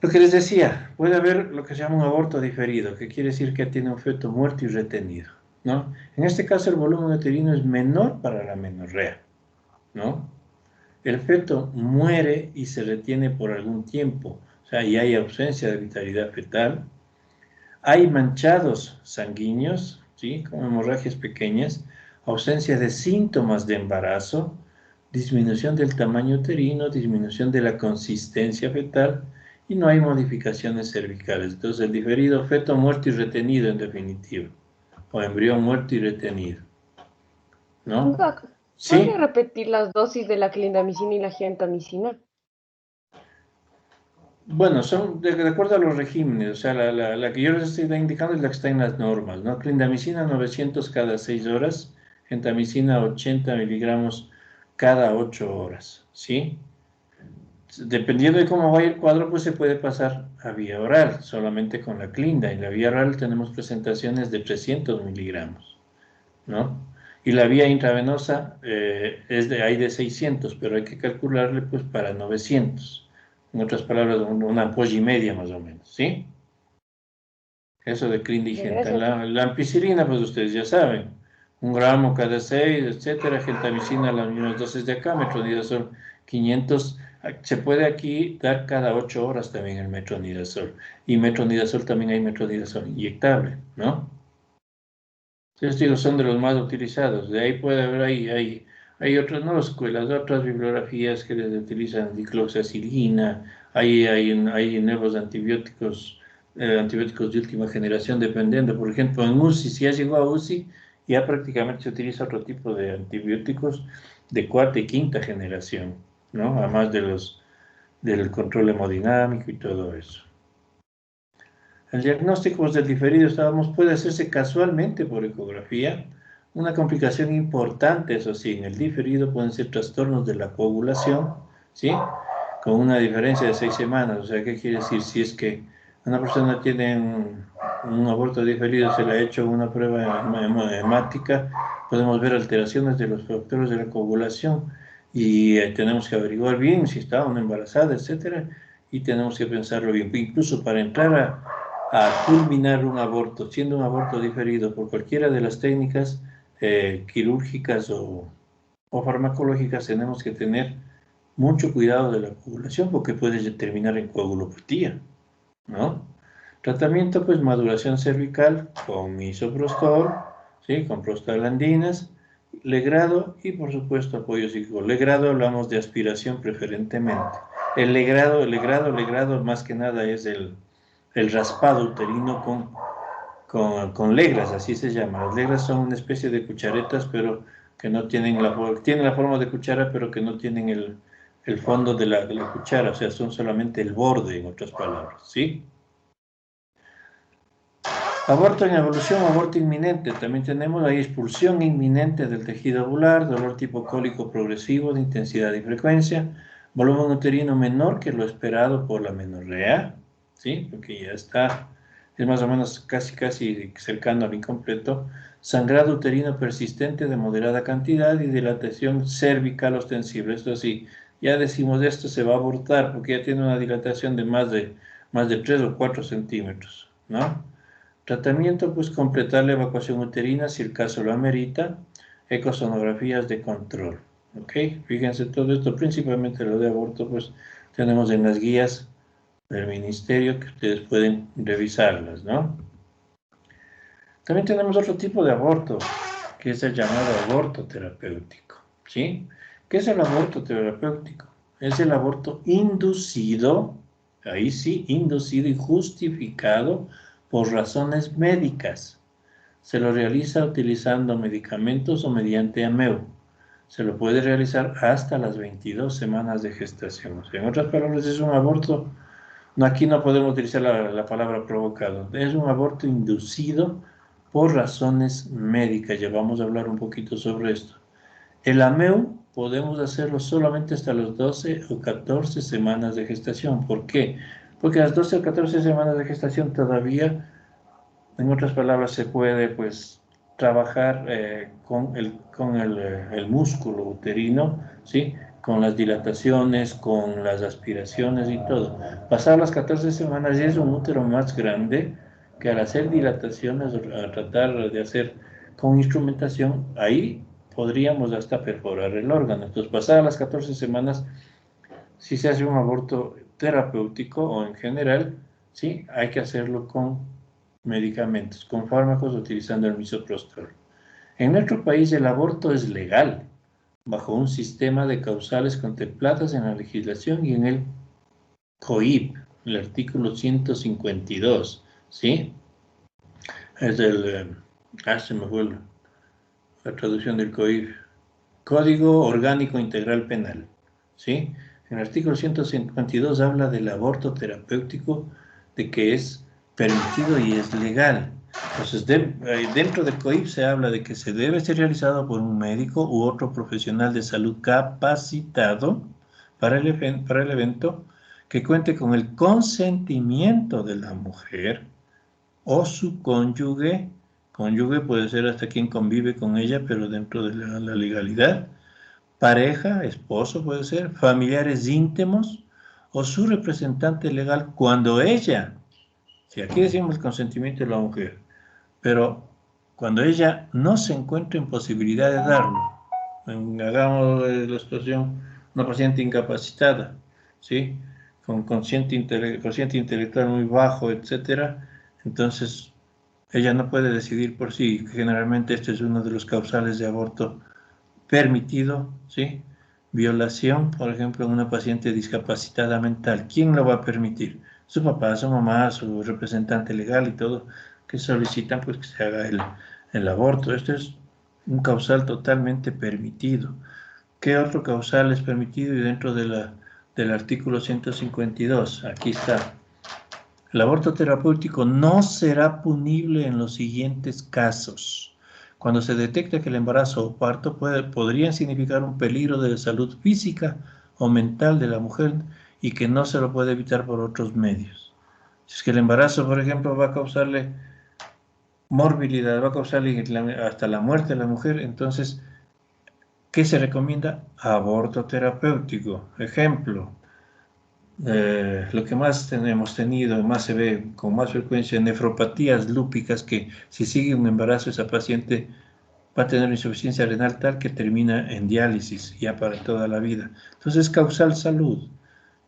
Speaker 2: Lo que les decía, puede haber lo que se llama un aborto diferido, que quiere decir que tiene un feto muerto y retenido, ¿no? En este caso el volumen uterino es menor para la menorrea, ¿no? El feto muere y se retiene por algún tiempo, o sea, y hay ausencia de vitalidad fetal. Hay manchados sanguíneos, ¿sí? Como hemorragias pequeñas, ausencia de síntomas de embarazo, disminución del tamaño uterino, disminución de la consistencia fetal y no hay modificaciones cervicales. Entonces el diferido, feto muerto y retenido en definitiva, o embrión muerto y retenido, ¿no?
Speaker 3: Doc, ¿podría
Speaker 2: Sí,
Speaker 3: repetir las dosis de la clindamicina y la gentamicina?
Speaker 2: bueno, son de acuerdo a los regímenes, o sea, la que yo les estoy indicando es la que está en las normas, ¿no? Clindamicina 900 cada 6 horas, gentamicina 80 miligramos cada 8 horas, ¿sí? Dependiendo de cómo vaya el cuadro, pues se puede pasar a vía oral, solamente con la clinda. En la vía oral tenemos presentaciones de 300 miligramos, ¿no? Y la vía intravenosa hay de 600, pero hay que calcularle pues para 900. En otras palabras, una ampolla y media más o menos, ¿sí? Eso de clinda y genta.
Speaker 3: Gracias.
Speaker 2: La ampicilina, pues ustedes ya saben, 1 gramo cada 6, etcétera. Gentamicina, las mismas dosis de acá, metronidazol 500. Se puede aquí dar cada 8 horas también el metronidazol. Y metronidazol también hay metronidazol inyectable, ¿no? Entonces digo, son de los más utilizados. De ahí puede haber, hay otras, no escuelas, otras bibliografías que les utilizan dicloxacilina, hay nuevos antibióticos, antibióticos de última generación, dependiendo. Por ejemplo, en UCI, si ya llegó a UCI, ya prácticamente se utiliza otro tipo de antibióticos de cuarta y quinta generación, ¿no? Además del control hemodinámico y todo eso. El diagnóstico del diferido, puede hacerse casualmente por ecografía. Una complicación importante, eso sí, en el diferido pueden ser trastornos de la coagulación, ¿sí? Con una diferencia de 6 semanas. O sea, ¿qué quiere decir? Si es que una persona tiene un aborto diferido, se le ha hecho una prueba hemática, podemos ver alteraciones de los factores de la coagulación y tenemos que averiguar bien si está o no embarazada, etcétera, y tenemos que pensarlo bien. Incluso para entrar a culminar un aborto, siendo un aborto diferido por cualquiera de las técnicas quirúrgicas o farmacológicas, tenemos que tener mucho cuidado de la coagulación porque puede terminar en coagulopatía, ¿no? Tratamiento, pues maduración cervical con misoprostol, ¿sí? Con prostaglandinas, legrado y por supuesto apoyo psíquico. Legrado hablamos de aspiración preferentemente. El legrado más que nada es el raspado uterino con legras, así se llama. Las legras son una especie de cucharetas, pero que no tienen tienen la forma de cuchara, pero que no tienen el fondo de la cuchara, o sea, son solamente el borde, en otras palabras, ¿sí? Aborto en evolución, aborto inminente. También tenemos la expulsión inminente del tejido ovular, dolor tipo cólico progresivo de intensidad y frecuencia, volumen uterino menor que lo esperado por la menorrea, ¿sí? Porque ya está, es más o menos casi cercano al incompleto. Sangrado uterino persistente de moderada cantidad y dilatación cervical ostensible. Esto sí, ya decimos esto se va a abortar porque ya tiene una dilatación de más de 3 o 4 centímetros, ¿no? Tratamiento, pues completar la evacuación uterina si el caso lo amerita, ecosonografías de control. ¿Ok? Fíjense, todo esto, principalmente lo de aborto, pues tenemos en las guías del ministerio que ustedes pueden revisarlas, ¿no? También tenemos otro tipo de aborto, que es el llamado aborto terapéutico, ¿sí? ¿Qué es el aborto terapéutico? Es el aborto inducido, ahí sí, inducido y justificado por razones médicas. Se lo realiza utilizando medicamentos o mediante AMEU. Se lo puede realizar hasta las 22 semanas de gestación. O sea, en otras palabras, es un aborto, no, aquí no podemos utilizar la palabra provocado, es un aborto inducido por razones médicas. Ya vamos a hablar un poquito sobre esto. El AMEU podemos hacerlo solamente hasta las 12 o 14 semanas de gestación. ¿Por qué? Porque a las 12 o 14 semanas de gestación todavía, en otras palabras, se puede pues trabajar con el músculo uterino, ¿sí? Con las dilataciones, con las aspiraciones y todo. Pasar las 14 semanas ya es un útero más grande que al hacer dilataciones, a tratar de hacer con instrumentación, ahí podríamos hasta perforar el órgano. Entonces, pasadas las 14 semanas, si se hace un aborto terapéutico o en general, ¿sí? Hay que hacerlo con medicamentos, con fármacos, utilizando el misoprostol. En nuestro país el aborto es legal, bajo un sistema de causales contempladas en la legislación y en el COIP, el artículo 152, ¿sí? Es del, se me fue la traducción del COIP, Código Orgánico Integral Penal, ¿sí? En el artículo 152 habla del aborto terapéutico, de que es permitido y es legal. Entonces, dentro del COIP se habla de que se debe ser realizado por un médico u otro profesional de salud capacitado para el evento, que cuente con el consentimiento de la mujer o su cónyuge. Cónyuge puede ser hasta quien convive con ella, pero dentro de la legalidad. Pareja, esposo puede ser, familiares íntimos o su representante legal cuando ella, si aquí decimos el consentimiento de la mujer, pero cuando ella no se encuentra en posibilidad de darlo, hagamos de la situación una paciente incapacitada, ¿sí? Con consciente intelectual muy bajo, etcétera, entonces ella no puede decidir por sí. Generalmente este es uno de los causales de aborto permitido, ¿sí? Violación, por ejemplo, en una paciente discapacitada mental. ¿Quién lo va a permitir? Su papá, su mamá, su representante legal y todo, que solicitan pues que se haga el aborto. Esto es un causal totalmente permitido. ¿Qué otro causal es permitido? Y dentro del artículo 152, aquí está. El aborto terapéutico no será punible en los siguientes casos. Cuando se detecta que el embarazo o parto podrían significar un peligro de salud física o mental de la mujer y que no se lo puede evitar por otros medios. Si es que el embarazo, por ejemplo, va a causarle morbilidad, va a causarle hasta la muerte a la mujer, entonces, ¿qué se recomienda? Aborto terapéutico. Ejemplo, lo que más hemos tenido, más se ve con más frecuencia, nefropatías lúpicas, que si sigue un embarazo esa paciente va a tener insuficiencia renal tal que termina en diálisis ya para toda la vida. Entonces, causal salud.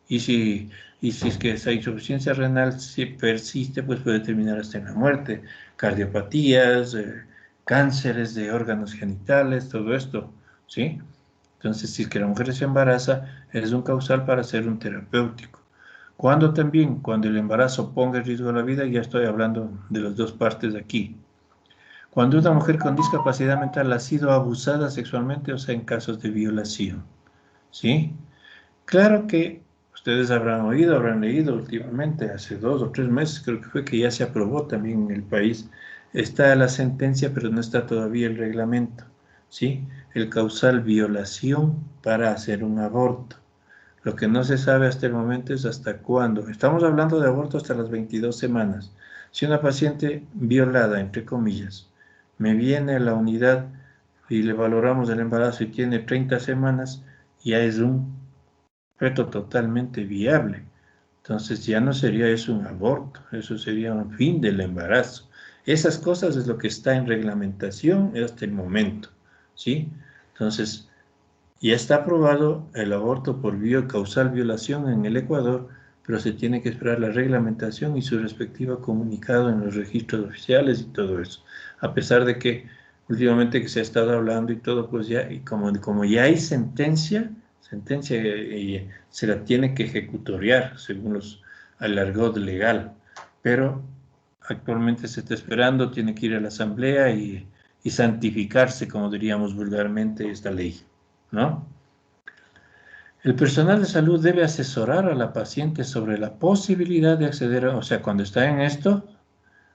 Speaker 2: Y si es que esa insuficiencia renal si persiste, pues puede terminar hasta en la muerte. Cardiopatías, cánceres de órganos genitales, todo esto, ¿sí? Entonces, si es que la mujer se embaraza, es un causal para hacer un terapéutico. Cuando también, cuando el embarazo ponga en riesgo la vida, ya estoy hablando de las dos partes aquí. Cuando una mujer con discapacidad mental ha sido abusada sexualmente, o sea, en casos de violación, ¿sí? Claro que ustedes habrán oído, habrán leído últimamente, hace 2 o 3 meses, creo que fue que ya se aprobó también en el país. Está la sentencia, pero no está todavía el reglamento, ¿sí? El causal violación para hacer un aborto. Lo que no se sabe hasta el momento es hasta cuándo. Estamos hablando de aborto hasta las 22 semanas. Si una paciente violada, entre comillas, me viene a la unidad y le valoramos el embarazo y tiene 30 semanas, ya es un feto totalmente viable. Entonces ya no sería eso un aborto, eso sería un fin del embarazo. Esas cosas es lo que está en reglamentación hasta el momento, ¿sí? Entonces, ya está aprobado el aborto por causal violación en el Ecuador, pero se tiene que esperar la reglamentación y su respectivo comunicado en los registros oficiales y todo eso. A pesar de que últimamente que se ha estado hablando y todo, pues ya, y como ya hay sentencia y se la tiene que ejecutoriar según el argot legal, pero actualmente se está esperando, tiene que ir a la asamblea y santificarse, como diríamos vulgarmente, esta ley, ¿no? El personal de salud debe asesorar a la paciente sobre la posibilidad de acceder o sea, cuando está en esto,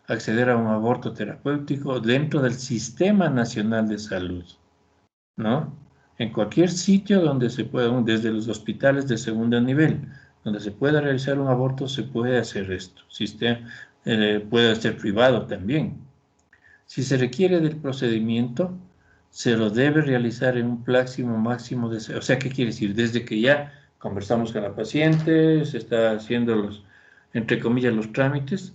Speaker 2: acceder a un aborto terapéutico dentro del Sistema Nacional de Salud, ¿no? En cualquier sitio donde se pueda, desde los hospitales de segundo nivel, donde se pueda realizar un aborto, se puede hacer esto. Puede ser privado también. Si se requiere del procedimiento, se lo debe realizar en un máximo de... O sea, ¿qué quiere decir? Desde que ya conversamos con la paciente, se está haciendo entre comillas, los trámites,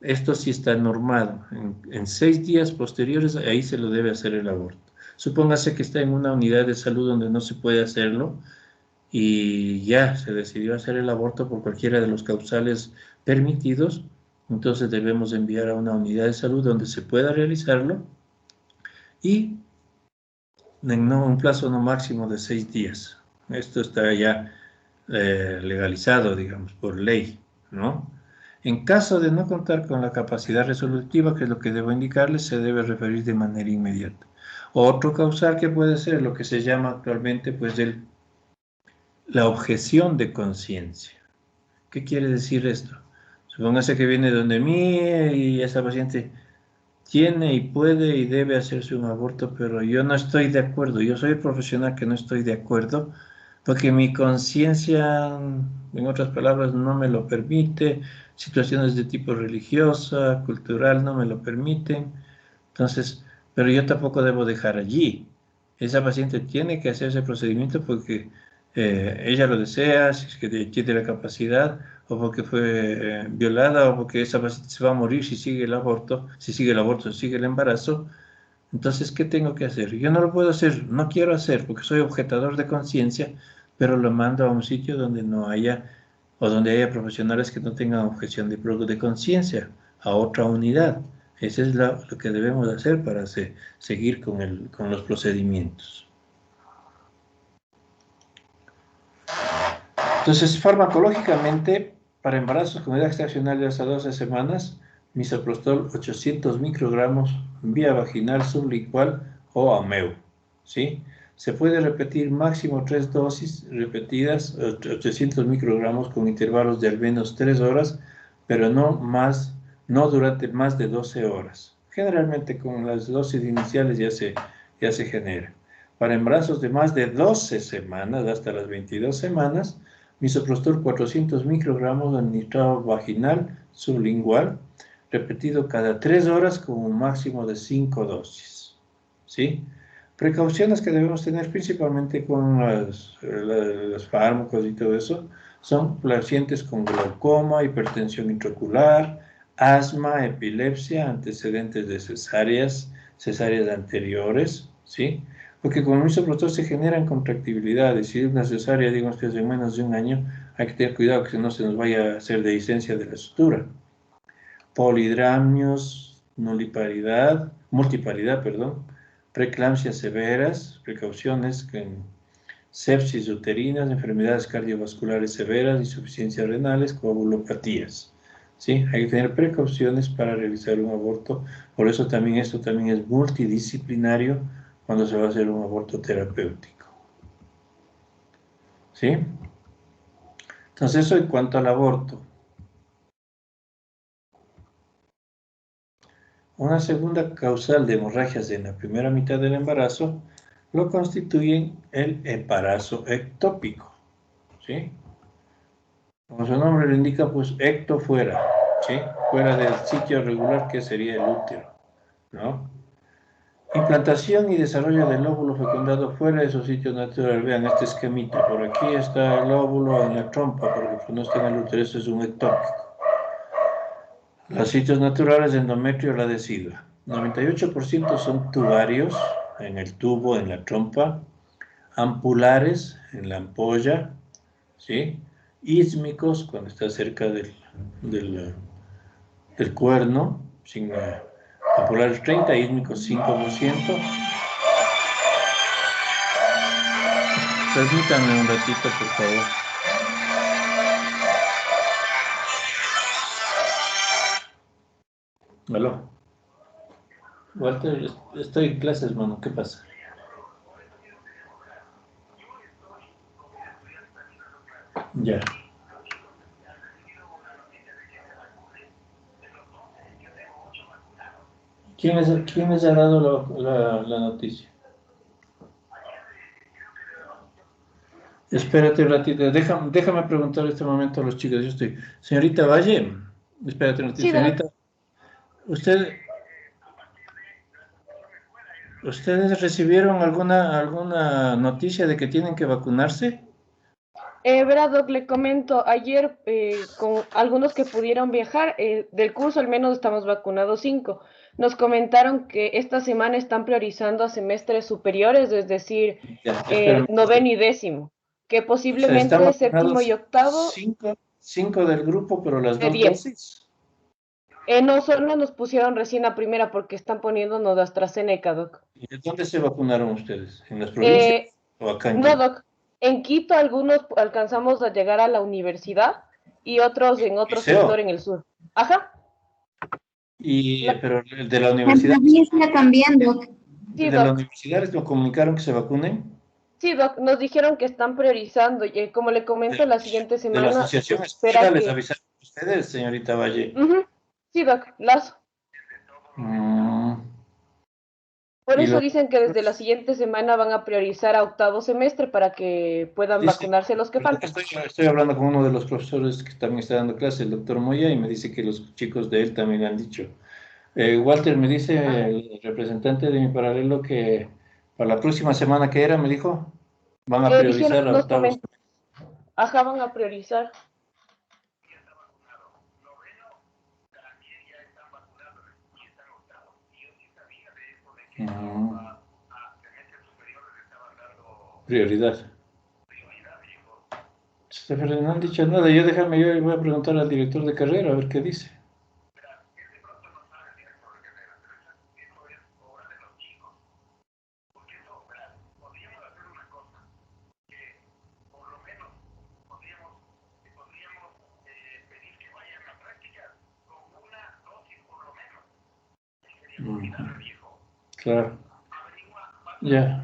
Speaker 2: esto sí está normado. En 6 días posteriores, ahí se lo debe hacer el aborto. Supóngase que está en una unidad de salud donde no se puede hacerlo y ya se decidió hacer el aborto por cualquiera de los causales permitidos, entonces debemos enviar a una unidad de salud donde se pueda realizarlo y en un plazo no máximo de 6 días. Esto está ya legalizado, digamos, por ley, ¿no? En caso de no contar con la capacidad resolutiva, que es lo que debo indicarles, se debe referir de manera inmediata. Otro causal que puede ser lo que se llama actualmente, pues, la objeción de conciencia. ¿Qué quiere decir esto? Supóngase que viene donde mí y esa paciente tiene y puede y debe hacerse un aborto, pero yo no estoy de acuerdo. Yo soy el profesional que no estoy de acuerdo porque mi conciencia, en otras palabras, no me lo permite. Situaciones de tipo religiosa, cultural, no me lo permiten. Entonces, pero yo tampoco debo dejar allí. Esa paciente tiene que hacer ese procedimiento porque ella lo desea, si es que tiene la capacidad, o porque fue violada, o porque esa paciente se va a morir si sigue el aborto, si sigue el embarazo. Entonces, ¿qué tengo que hacer? Yo no lo puedo hacer, no quiero hacer, porque soy objetador de conciencia, pero lo mando a un sitio donde no haya, o donde haya profesionales que no tengan objeción de conciencia, a otra unidad. Eso es lo que debemos hacer para seguir con los procedimientos. Entonces, farmacológicamente, para embarazos con edad gestacional de hasta 12 semanas, misoprostol 800 microgramos vía vaginal sublingual o AMEU, ¿sí? Se puede repetir máximo 3 dosis repetidas, 800 microgramos con intervalos de al menos 3 horas, pero no durante más de 12 horas. Generalmente con las dosis iniciales ya se genera. Para embarazos de más de 12 semanas, hasta las 22 semanas, misoprostol 400 microgramos administrado vaginal sublingual, repetido cada 3 horas con un máximo de 5 dosis. ¿Sí? Precauciones que debemos tener principalmente con los fármacos y todo eso son pacientes con glaucoma, hipertensión intraocular, asma, epilepsia, antecedentes de cesáreas anteriores, ¿sí? Porque con el misoprostol se generan contractibilidades. Si es una cesárea, digamos que es de menos de un año, hay que tener cuidado que no se nos vaya a hacer dehiscencia de la sutura. Polidramios, multiparidad, preeclampsias severas, precauciones con sepsis uterinas, enfermedades cardiovasculares severas, insuficiencias renales, coagulopatías. ¿Sí? Hay que tener precauciones para realizar un aborto. Por eso también esto también es multidisciplinario cuando se va a hacer un aborto terapéutico. ¿Sí? Entonces, eso en cuanto al aborto. Una segunda causal de hemorragias en la primera mitad del embarazo lo constituyen el embarazo ectópico. ¿Sí? Como su nombre lo indica, pues ecto fuera, ¿sí? Fuera del sitio regular que sería el útero, ¿no? Implantación y desarrollo del óvulo fecundado fuera de su sitio natural. Vean este esquemita. Por aquí está el óvulo en la trompa, porque no está en el útero. Eso es un ectópico. Los sitios naturales de endometrio, la decidua. 98% son tubarios, en el tubo, en la trompa. Ampulares, en la ampolla, ¿sí? Ísmicos, cuando está cerca del cuerno, ampulares 30, ísmicos 5%. Permítanme un ratito, por favor. ¿Aló? Walter, estoy en clases, hermano, ¿qué pasa? Ya. ¿Quién les ha dado la noticia? Espérate un ratito, déjame preguntar en este momento a los chicos. Yo estoy. Señorita Valle, espérate un ratito.
Speaker 3: Sí,
Speaker 2: Señorita, ¿ustedes recibieron alguna noticia de que tienen que vacunarse?
Speaker 3: Verá, Doc, le comento, ayer con algunos que pudieron viajar, del curso al menos estamos vacunados 5. Nos comentaron que esta semana están priorizando a semestres superiores, es decir,
Speaker 2: Ya, espérame.
Speaker 3: noveno y décimo, que
Speaker 2: O sea, están
Speaker 3: posiblemente séptimo y
Speaker 2: vacunados
Speaker 3: octavo
Speaker 2: cinco del grupo, pero las
Speaker 3: de
Speaker 2: 2
Speaker 3: 10.
Speaker 2: dosis.
Speaker 3: No solo nos pusieron recién la primera porque están poniéndonos de AstraZeneca, Doc.
Speaker 2: ¿Y de dónde se vacunaron ustedes? ¿En las provincias
Speaker 3: Eh,
Speaker 2: o acá en
Speaker 3: no,
Speaker 2: Quito?
Speaker 3: Doc. En Quito algunos alcanzamos a llegar a la universidad y otros en otro
Speaker 2: Liceo.
Speaker 3: sector en el sur. Ajá.
Speaker 2: Y,
Speaker 3: La-
Speaker 2: pero de la
Speaker 6: En
Speaker 2: universidad,
Speaker 6: provincia también, Doc.
Speaker 3: sí,
Speaker 2: de la
Speaker 3: Doc.
Speaker 2: universidad les comunicaron que se vacunen.
Speaker 3: Sí, Doc. Nos dijeron que están priorizando y como le comento, la siguiente
Speaker 2: De la
Speaker 3: semana se
Speaker 2: asociación
Speaker 3: espera
Speaker 2: española les
Speaker 3: que...
Speaker 2: avisaron a ustedes, señorita Valle.
Speaker 3: Ujú. Sí, Doc. Lazo.
Speaker 2: Mm,
Speaker 3: Por
Speaker 2: y
Speaker 3: eso
Speaker 2: los
Speaker 3: dicen que desde la siguiente semana van a priorizar a octavo semestre para que puedan
Speaker 2: dice,
Speaker 3: vacunarse los que
Speaker 2: porque
Speaker 3: faltan.
Speaker 2: estoy hablando con uno de los profesores que también está dando clase, el doctor Moya, y me dice que los chicos de él también han dicho. Walter, me dice el representante de mi paralelo que para la próxima semana que era, me dijo, van a
Speaker 3: Dijeron,
Speaker 2: priorizar a
Speaker 3: nos
Speaker 2: octavos.
Speaker 3: comentó, ajá, van a priorizar.
Speaker 2: Mm, prioridad. Pero no han dicho nada. Yo voy a preguntar al director de carrera a ver qué dice. Mm, claro. Ya.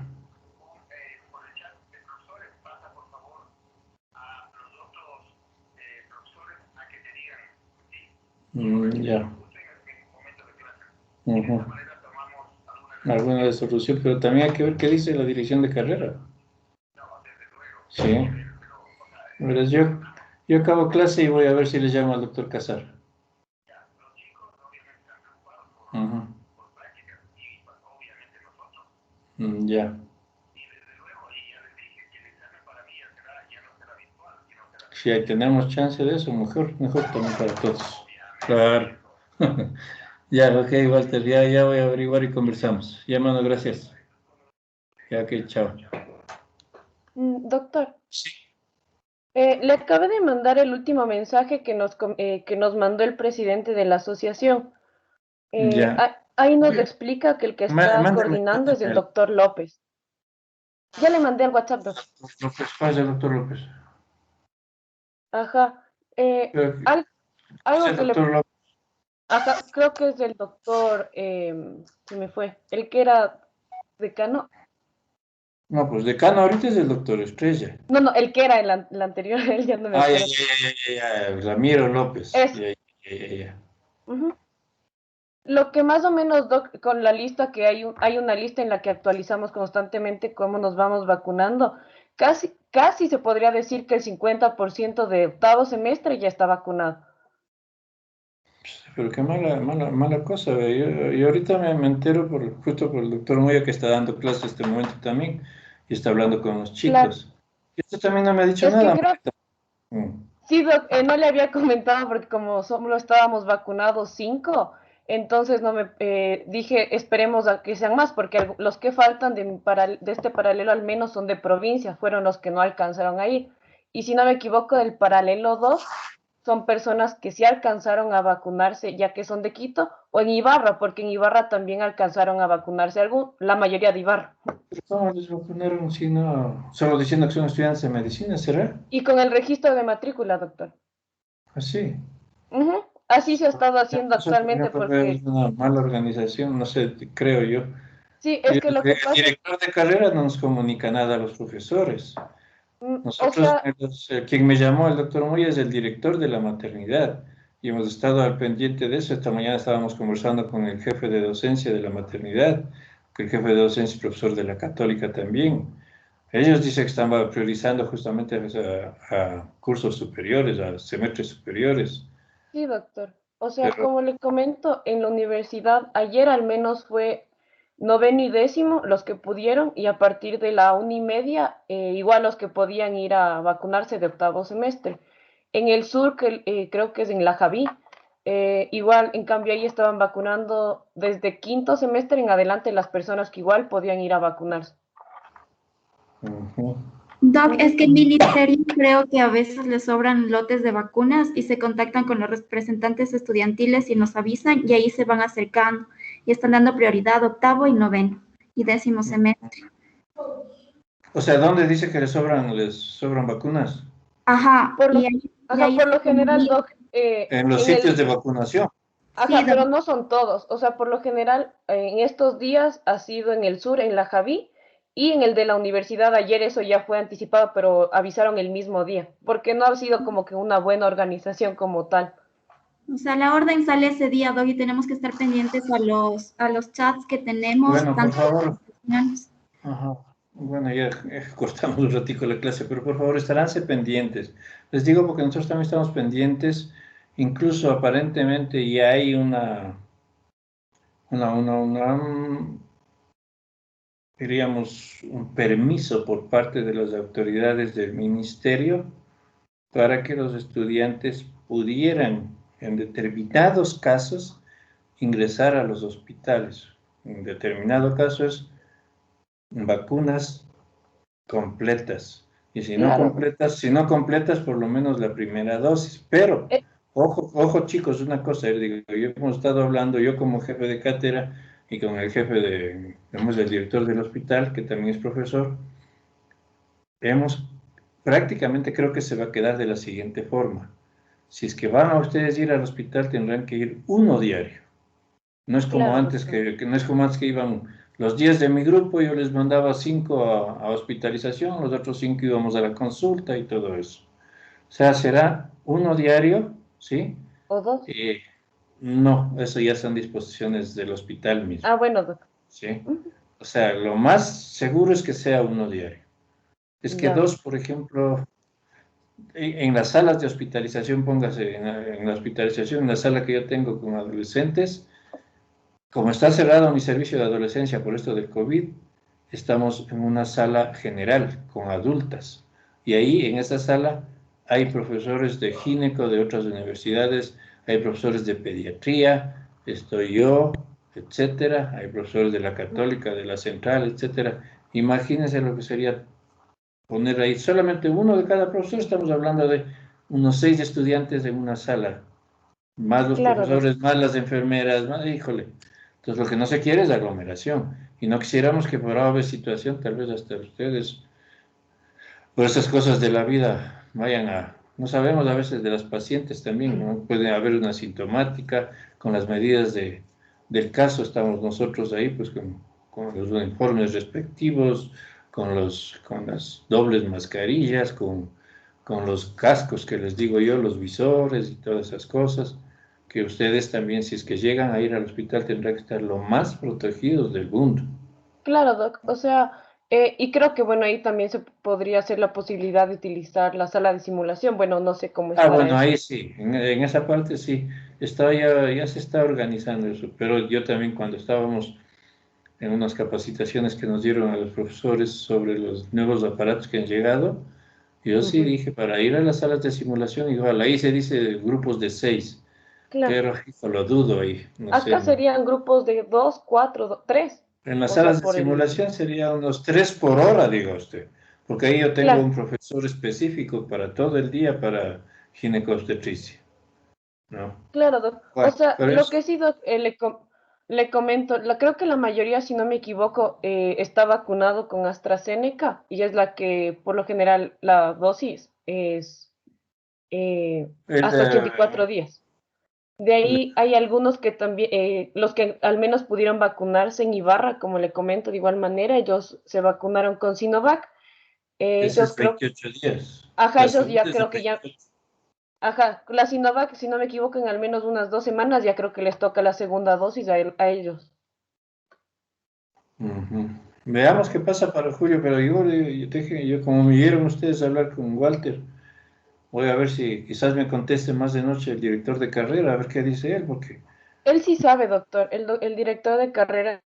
Speaker 2: Ya. Ujú. Alguna de solución, pero también hay que ver qué dice la dirección de carrera. Sí. Verás, yo acabo clase y voy a ver si les llamo al doctor Casar. Ujú. Ya. Si ahí tenemos chance de eso, mejor, mejor también para todos. Claro. Ya, ok, Walter, ya voy a averiguar y conversamos. Ya, mano, gracias. Ya, ok, chao.
Speaker 3: Doctor, le acabé de mandar el último mensaje que nos mandó el presidente de la asociación.
Speaker 2: Ya.
Speaker 3: Ahí nos explica que el que está
Speaker 2: Mándame,
Speaker 3: coordinando es el
Speaker 2: mándame
Speaker 3: doctor López. Ya le mandé al WhatsApp, doc.
Speaker 2: López, ¿cuál es el doctor López?
Speaker 3: Ajá. Eh,
Speaker 2: Pero,
Speaker 3: al-
Speaker 2: es
Speaker 3: algo
Speaker 2: el
Speaker 3: que le...
Speaker 2: doctor López.
Speaker 3: Ajá, creo que es el doctor... se me fue. El que era decano.
Speaker 2: No, pues decano ahorita es el doctor Estrella.
Speaker 3: No, no, el que era el anterior, él ya no me
Speaker 2: Ah, ya,
Speaker 3: acuerdo.
Speaker 2: ya, ya, ya, ya, Ramiro López.
Speaker 3: Es.
Speaker 2: Ya, ya, ya, ya.
Speaker 3: Ujú. Lo que más o menos, Doc, con la lista que hay una lista en la que actualizamos constantemente cómo nos vamos vacunando. Casi se podría decir que el 50% de octavo semestre ya está vacunado.
Speaker 2: Pero qué mala cosa. Ve. Yo ahorita me entero justo por el doctor Moya que está dando clases en este momento también y está hablando con los
Speaker 3: Claro,
Speaker 2: chicos. Y esto también no me ha dicho
Speaker 3: es que
Speaker 2: nada.
Speaker 3: creo,
Speaker 2: Mm.
Speaker 3: sí, Doc, no le había comentado porque como solo estábamos vacunados 5, entonces no me dije esperemos a que sean más porque los que faltan de este paralelo al menos son de provincia, fueron los que no alcanzaron a ir. Y si no me equivoco, del paralelo 2 son personas que sí alcanzaron a vacunarse ya que son de Quito o en Ibarra, porque en Ibarra también alcanzaron a vacunarse la mayoría de Ibarra.
Speaker 2: Pero ¿cómo les vacunaron si no? Solo diciendo que son estudiantes de medicina, ¿será?
Speaker 3: Y con el registro de matrícula, doctor.
Speaker 2: Así.
Speaker 3: Ujú. Así se ha estado haciendo
Speaker 2: Eso
Speaker 3: actualmente
Speaker 2: es
Speaker 3: porque,
Speaker 2: una mala organización, no sé, creo yo.
Speaker 3: sí,
Speaker 2: Y
Speaker 3: es que lo que
Speaker 2: el
Speaker 3: pasa es,
Speaker 2: director de carrera no nos comunica nada a los profesores.
Speaker 3: o
Speaker 2: Nosotros,
Speaker 3: sea,
Speaker 2: quien me llamó, el doctor Moya, es el director de la maternidad y hemos estado al pendiente de eso. Esta mañana estábamos conversando con el jefe de docencia de la maternidad, que el jefe de docencia es profesor de la Católica también. Ellos dicen que están priorizando justamente a cursos superiores, a semestres superiores.
Speaker 3: sí, doctor. O sea,
Speaker 2: Pero
Speaker 3: como le comento, en la universidad ayer al menos fue noveno y décimo los que pudieron y a partir de la 1:30 igual los que podían ir a vacunarse de octavo semestre. En el sur, que creo que es en la Javí, igual, en cambio ahí estaban vacunando desde quinto semestre en adelante las personas que igual podían ir a vacunarse.
Speaker 2: ujú.
Speaker 6: Doc, es que el ministerio creo que a veces les sobran lotes de vacunas y se contactan con los representantes estudiantiles y nos avisan y ahí se van acercando y están dando prioridad octavo y noveno y décimo semestre.
Speaker 2: O sea, ¿dónde dice que les sobran vacunas?
Speaker 6: Ajá,
Speaker 3: Por lo,
Speaker 6: y
Speaker 3: ajá,
Speaker 6: ahí
Speaker 3: por lo
Speaker 6: se
Speaker 3: general,
Speaker 6: comunica.
Speaker 3: Doc,
Speaker 2: En los
Speaker 3: en
Speaker 2: sitios
Speaker 3: el,
Speaker 2: de vacunación.
Speaker 6: Sí,
Speaker 3: ajá, pero
Speaker 6: Doc.
Speaker 3: no son todos. O sea, por lo general, en estos días ha sido en el sur, en la Javí, y en el de la universidad ayer eso ya fue anticipado, pero avisaron el mismo día, porque no ha sido como que una buena organización como tal.
Speaker 6: O sea, la orden sale ese día, Doc, y tenemos que estar pendientes a los chats que tenemos,
Speaker 2: Bueno, por
Speaker 6: tanto
Speaker 2: favor.
Speaker 6: profesionales.
Speaker 2: Ajá. Bueno, ya cortamos un ratico la clase, pero por favor, estaránse pendientes. Les digo porque nosotros también estamos pendientes, incluso aparentemente ya hay diríamos, un permiso por parte de las autoridades del ministerio para que los estudiantes pudieran, en determinados casos, ingresar a los hospitales. En determinado caso es vacunas completas. Y
Speaker 3: Claro, Doc.
Speaker 2: si no completas, por lo menos la primera dosis. Pero,
Speaker 3: Eh,
Speaker 2: ojo chicos, una cosa, digo, yo hemos estado hablando, yo como jefe de cátedra y con el jefe digamos, del director del hospital, que también es profesor, prácticamente creo que se va a quedar de la siguiente forma. Si es que van a ustedes ir al hospital, tendrán que ir uno diario. No es como
Speaker 3: claro,
Speaker 2: antes
Speaker 3: doctor.
Speaker 2: no es como antes que iban los 10 de mi grupo, yo les mandaba 5 a hospitalización, los otros 5 íbamos a la consulta y todo eso. O sea, será uno diario, ¿sí?
Speaker 3: ¿O dos?
Speaker 2: Eh, no, eso ya son disposiciones del hospital mismo,
Speaker 3: Ah, bueno, Doc.
Speaker 2: ¿sí?
Speaker 3: Ujú.
Speaker 2: O sea, lo más seguro es que sea uno diario. Es que
Speaker 3: Ya,
Speaker 2: dos,
Speaker 3: Doc.
Speaker 2: por ejemplo, en las salas de hospitalización, póngase en la hospitalización, en la sala que yo tengo con adolescentes, como está cerrado mi servicio de adolescencia por esto del COVID, estamos en una sala general con adultas. Y ahí, en esa sala, hay profesores de gineco de otras universidades, hay profesores de pediatría, estoy yo, etcétera, hay profesores de la Católica, de la Central, etcétera. Imagínense lo que sería poner ahí solamente uno de cada profesor, estamos hablando de unos 6 estudiantes en una sala, más los
Speaker 3: Claro, Doc.
Speaker 2: profesores, más las enfermeras, más, híjole. Entonces lo que no se quiere es aglomeración. Y no quisiéramos que por ave situación, tal vez hasta ustedes, por esas cosas de la vida, vayan no sabemos a veces de las pacientes también, ¿no? Puede haber una sintomática, con las medidas del caso estamos nosotros ahí, pues con los uniformes respectivos, con las dobles mascarillas, con los cascos que les digo yo, los visores y todas esas cosas, que ustedes también, si es que llegan a ir al hospital, tendrán que estar lo más protegidos del mundo.
Speaker 3: Claro, Doc. O sea, y creo que bueno, ahí también se podría hacer la posibilidad de utilizar la sala de simulación. Bueno, no sé cómo
Speaker 2: Ah,
Speaker 3: estará
Speaker 2: bueno,
Speaker 3: eso.
Speaker 2: ahí sí, en esa parte sí, ya se está organizando eso, pero yo también cuando estábamos en unas capacitaciones que nos dieron a los profesores sobre los nuevos aparatos que han llegado, yo sí
Speaker 3: Ujú.
Speaker 2: dije, para ir a las salas de simulación, igual, ahí se dice grupos de 6,
Speaker 3: Claro.
Speaker 2: pero hijo, lo dudo ahí, no sé,
Speaker 3: Acá
Speaker 2: no.
Speaker 3: serían grupos de dos, cuatro, tres.
Speaker 2: En las
Speaker 3: O sea,
Speaker 2: salas de
Speaker 3: por el...
Speaker 2: simulación sería unos 3 por hora, diga usted, porque ahí yo tengo
Speaker 3: Claro,
Speaker 2: un profesor específico para todo el día para ginecobstetricia, ¿no?
Speaker 3: claro, Doc. O
Speaker 2: Bueno,
Speaker 3: sea,
Speaker 2: pero
Speaker 3: lo
Speaker 2: eso,
Speaker 3: que sí, Doc, le comento, creo que la mayoría, si no me equivoco, está vacunado con AstraZeneca y es la que, por lo general, la dosis es
Speaker 2: el,
Speaker 3: hasta 84 días. De ahí hay algunos que también, los que al menos pudieron vacunarse en Ibarra, como le comento, de igual manera, ellos se vacunaron con Sinovac.
Speaker 2: ese
Speaker 3: Ellos
Speaker 2: es
Speaker 3: creo,
Speaker 2: 28 días.
Speaker 3: ajá,
Speaker 2: La
Speaker 3: ellos
Speaker 2: segunda
Speaker 3: ya
Speaker 2: es de
Speaker 3: creo que ya,
Speaker 2: 28.
Speaker 3: ajá, la Sinovac, si no me equivoco, en al menos unas 2 semanas, ya creo que les toca la segunda dosis a ellos.
Speaker 2: Ujú. Veamos qué pasa para julio, pero yo como me oyeron ustedes hablar con Walter, voy a ver si quizás me conteste más de noche el director de carrera, a ver qué dice él, porque
Speaker 3: Él sí sabe, doctor, el director de carrera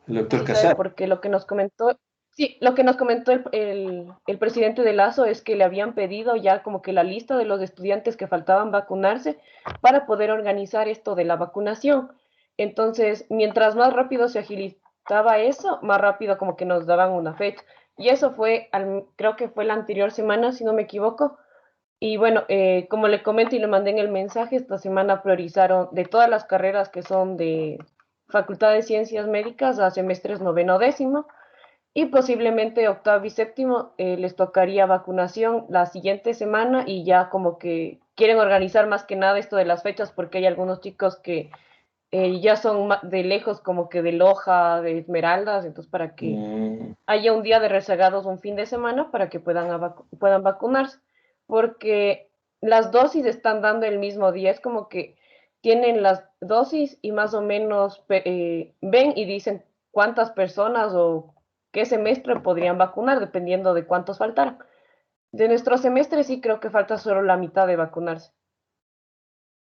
Speaker 2: el doctor
Speaker 3: sí sabe
Speaker 2: Casar.
Speaker 3: porque lo que nos comentó, sí, lo que nos comentó el presidente de Lazo es que le habían pedido ya como que la lista de los estudiantes que faltaban vacunarse para poder organizar esto de la vacunación. Entonces, mientras más rápido se agilizaba eso, más rápido como que nos daban una fecha. Y eso fue, creo que fue la anterior semana, si no me equivoco. Y bueno, como le comento y le mandé en el mensaje, esta semana priorizaron de todas las carreras que son de Facultad de Ciencias Médicas a semestres noveno décimo y posiblemente octavo y séptimo les tocaría vacunación la siguiente semana y ya como que quieren organizar más que nada esto de las fechas porque hay algunos chicos que ya son de lejos como que de Loja, de Esmeraldas, entonces para que haya un día de rezagados un fin de semana para que puedan vacunarse, porque las dosis están dando el mismo día, es como que tienen las dosis y más o menos ven y dicen cuántas personas o qué semestre podrían vacunar, dependiendo de cuántos faltaran. De nuestro semestre sí creo que falta solo la mitad de vacunarse,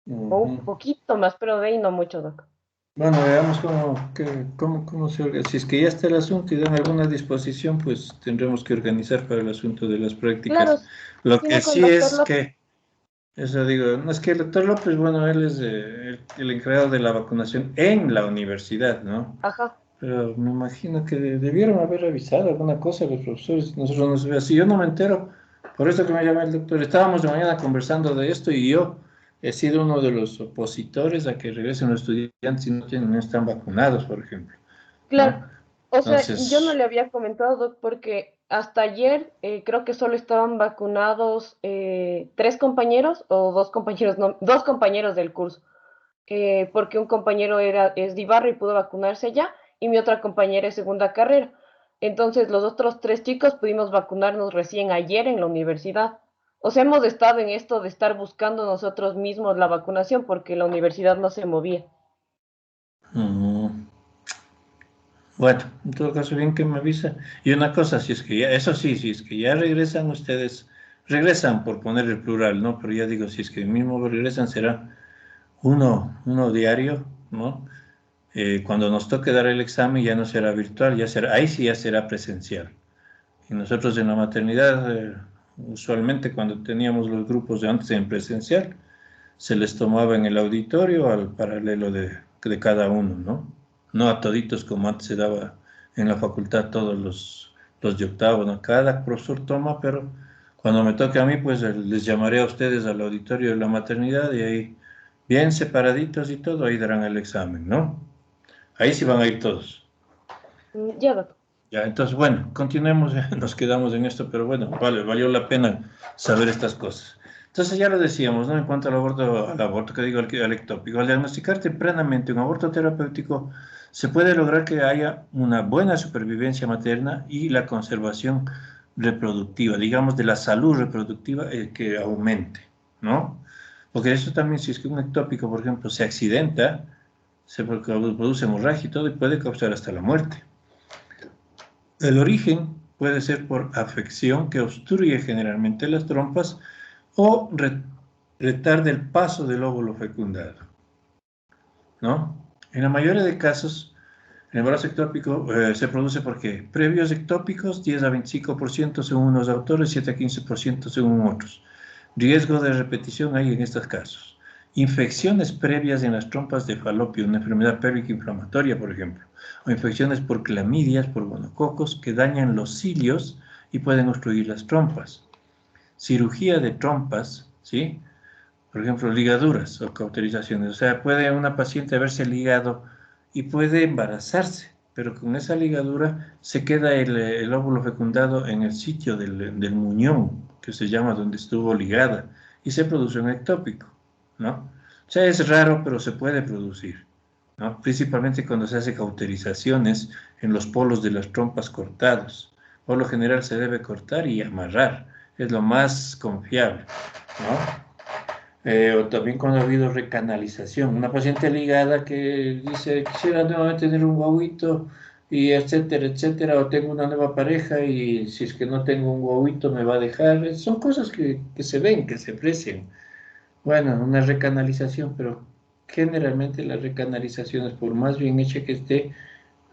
Speaker 3: o un poquito más, pero de ahí no mucho, Doc.
Speaker 2: Bueno, veamos cómo se organiza. Si es que ya está el asunto y dan alguna disposición, pues tendremos que organizar para el asunto de las
Speaker 3: Claro,
Speaker 2: prácticas. Lo que
Speaker 3: sino con el
Speaker 2: sí
Speaker 3: doctor
Speaker 2: es
Speaker 3: López.
Speaker 2: que, eso digo, no es que el doctor López, bueno, él es el encargado de la vacunación en la universidad, ¿no?
Speaker 3: Ajá.
Speaker 2: Pero me imagino que debieron haber avisado alguna cosa a los profesores. Nosotros no sabemos. Si yo no me entero, por eso que me llama el doctor. Estábamos de mañana conversando de esto y yo he sido uno de los opositores a que regresen los estudiantes si no están vacunados, por ejemplo,
Speaker 3: Claro,
Speaker 2: ¿no?
Speaker 3: o sea, yo no
Speaker 2: Entonces,
Speaker 3: le había comentado, Doc, porque hasta ayer creo que solo estaban vacunados tres compañeros o dos compañeros, no, dos compañeros del curso, porque un compañero es de Ibarra y pudo vacunarse ya, y mi otra compañera es segunda carrera. Entonces, los otros tres chicos pudimos vacunarnos recién ayer en la universidad. O sea, hemos estado en esto de estar buscando nosotros mismos la vacunación porque la universidad no se movía.
Speaker 2: mm, bueno, en todo caso, bien que me avisa. Y una cosa, si es que ya, eso sí, si es que ya regresan ustedes, regresan por poner el plural, ¿no? Pero ya digo, si es que mismo regresan, será uno diario, ¿no? Cuando nos toque dar el examen ya no será virtual, ya será, ahí sí ya será presencial. Y nosotros en la maternidad, usualmente cuando teníamos los grupos de antes en presencial, se les tomaba en el auditorio al paralelo de cada uno, ¿no? No a toditos como antes se daba en la facultad todos los de octavo, ¿no? Cada profesor toma, pero cuando me toque a mí, pues les llamaré a ustedes al auditorio de la maternidad y ahí, bien separaditos y todo, ahí darán el examen, ¿no? Ahí sí van a ir todos.
Speaker 3: Ya, Doc.
Speaker 2: Ya, entonces, bueno, continuemos, nos quedamos en esto, pero bueno, valió la pena saber estas cosas. Entonces ya lo decíamos, ¿no? En cuanto al aborto que digo, al ectópico, al diagnosticar tempranamente un aborto terapéutico, se puede lograr que haya una buena supervivencia materna y la conservación reproductiva, digamos, de la salud reproductiva que aumente, ¿no? Porque eso también, si es que un ectópico, por ejemplo, se accidenta, se produce hemorragia y todo, y puede causar hasta la muerte. El origen puede ser por afección que obstruye generalmente las trompas o retarda el paso del óvulo fecundado, ¿no? En la mayoría de casos, el embarazo ectópico se produce porque previos ectópicos, 10 a 25% según unos autores, 7 a 15% según otros. Riesgo de repetición hay en estos casos. Infecciones previas en las trompas de falopio, una enfermedad pélvica inflamatoria, por ejemplo, o infecciones por clamidias, por gonococos, que dañan los cilios y pueden obstruir las trompas. Cirugía de trompas, ¿sí? Por ejemplo, ligaduras o cauterizaciones. O sea, puede una paciente haberse ligado y puede embarazarse, pero con esa ligadura se queda el óvulo fecundado en el sitio del muñón, que se llama donde estuvo ligada, y se produce un ectópico, ¿no? O sea, es raro, pero se puede producir, ¿no? Principalmente cuando se hace cauterizaciones en los polos de las trompas cortados. Por lo general se debe cortar y amarrar, es lo más confiable, ¿no? O también cuando ha habido recanalización, una paciente ligada que dice quisiera nuevamente tener un guaguito y etcétera, etcétera, o tengo una nueva pareja y si es que no tengo un guaguito me va a dejar, son cosas que se ven, que se aprecian. Bueno, una recanalización, pero generalmente las recanalizaciones, por más bien hecha que esté,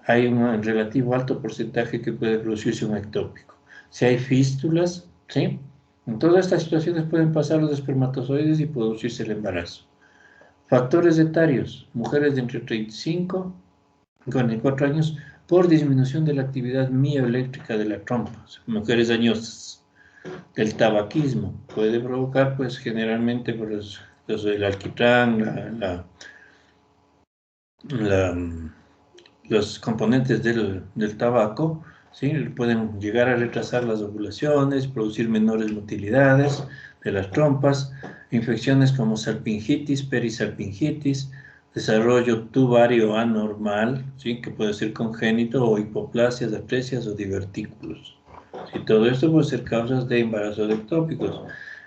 Speaker 2: hay un relativo alto porcentaje que puede producirse un ectópico. Si hay fístulas, ¿sí? En todas estas situaciones pueden pasar los espermatozoides y producirse el embarazo. Factores etarios, mujeres de entre 35 y 44 años por disminución de la actividad mioeléctrica de la trompa, mujeres dañosas, del tabaquismo, puede provocar, pues, generalmente por el alquitrán, los componentes del tabaco, ¿sí? Pueden llegar a retrasar las ovulaciones, producir menores motilidades de las trompas, infecciones como salpingitis, perisalpingitis, desarrollo tubario anormal, ¿sí? Que puede ser congénito, o hipoplasias, atresias o divertículos. Y todo esto puede ser causas de embarazo de ectópicos.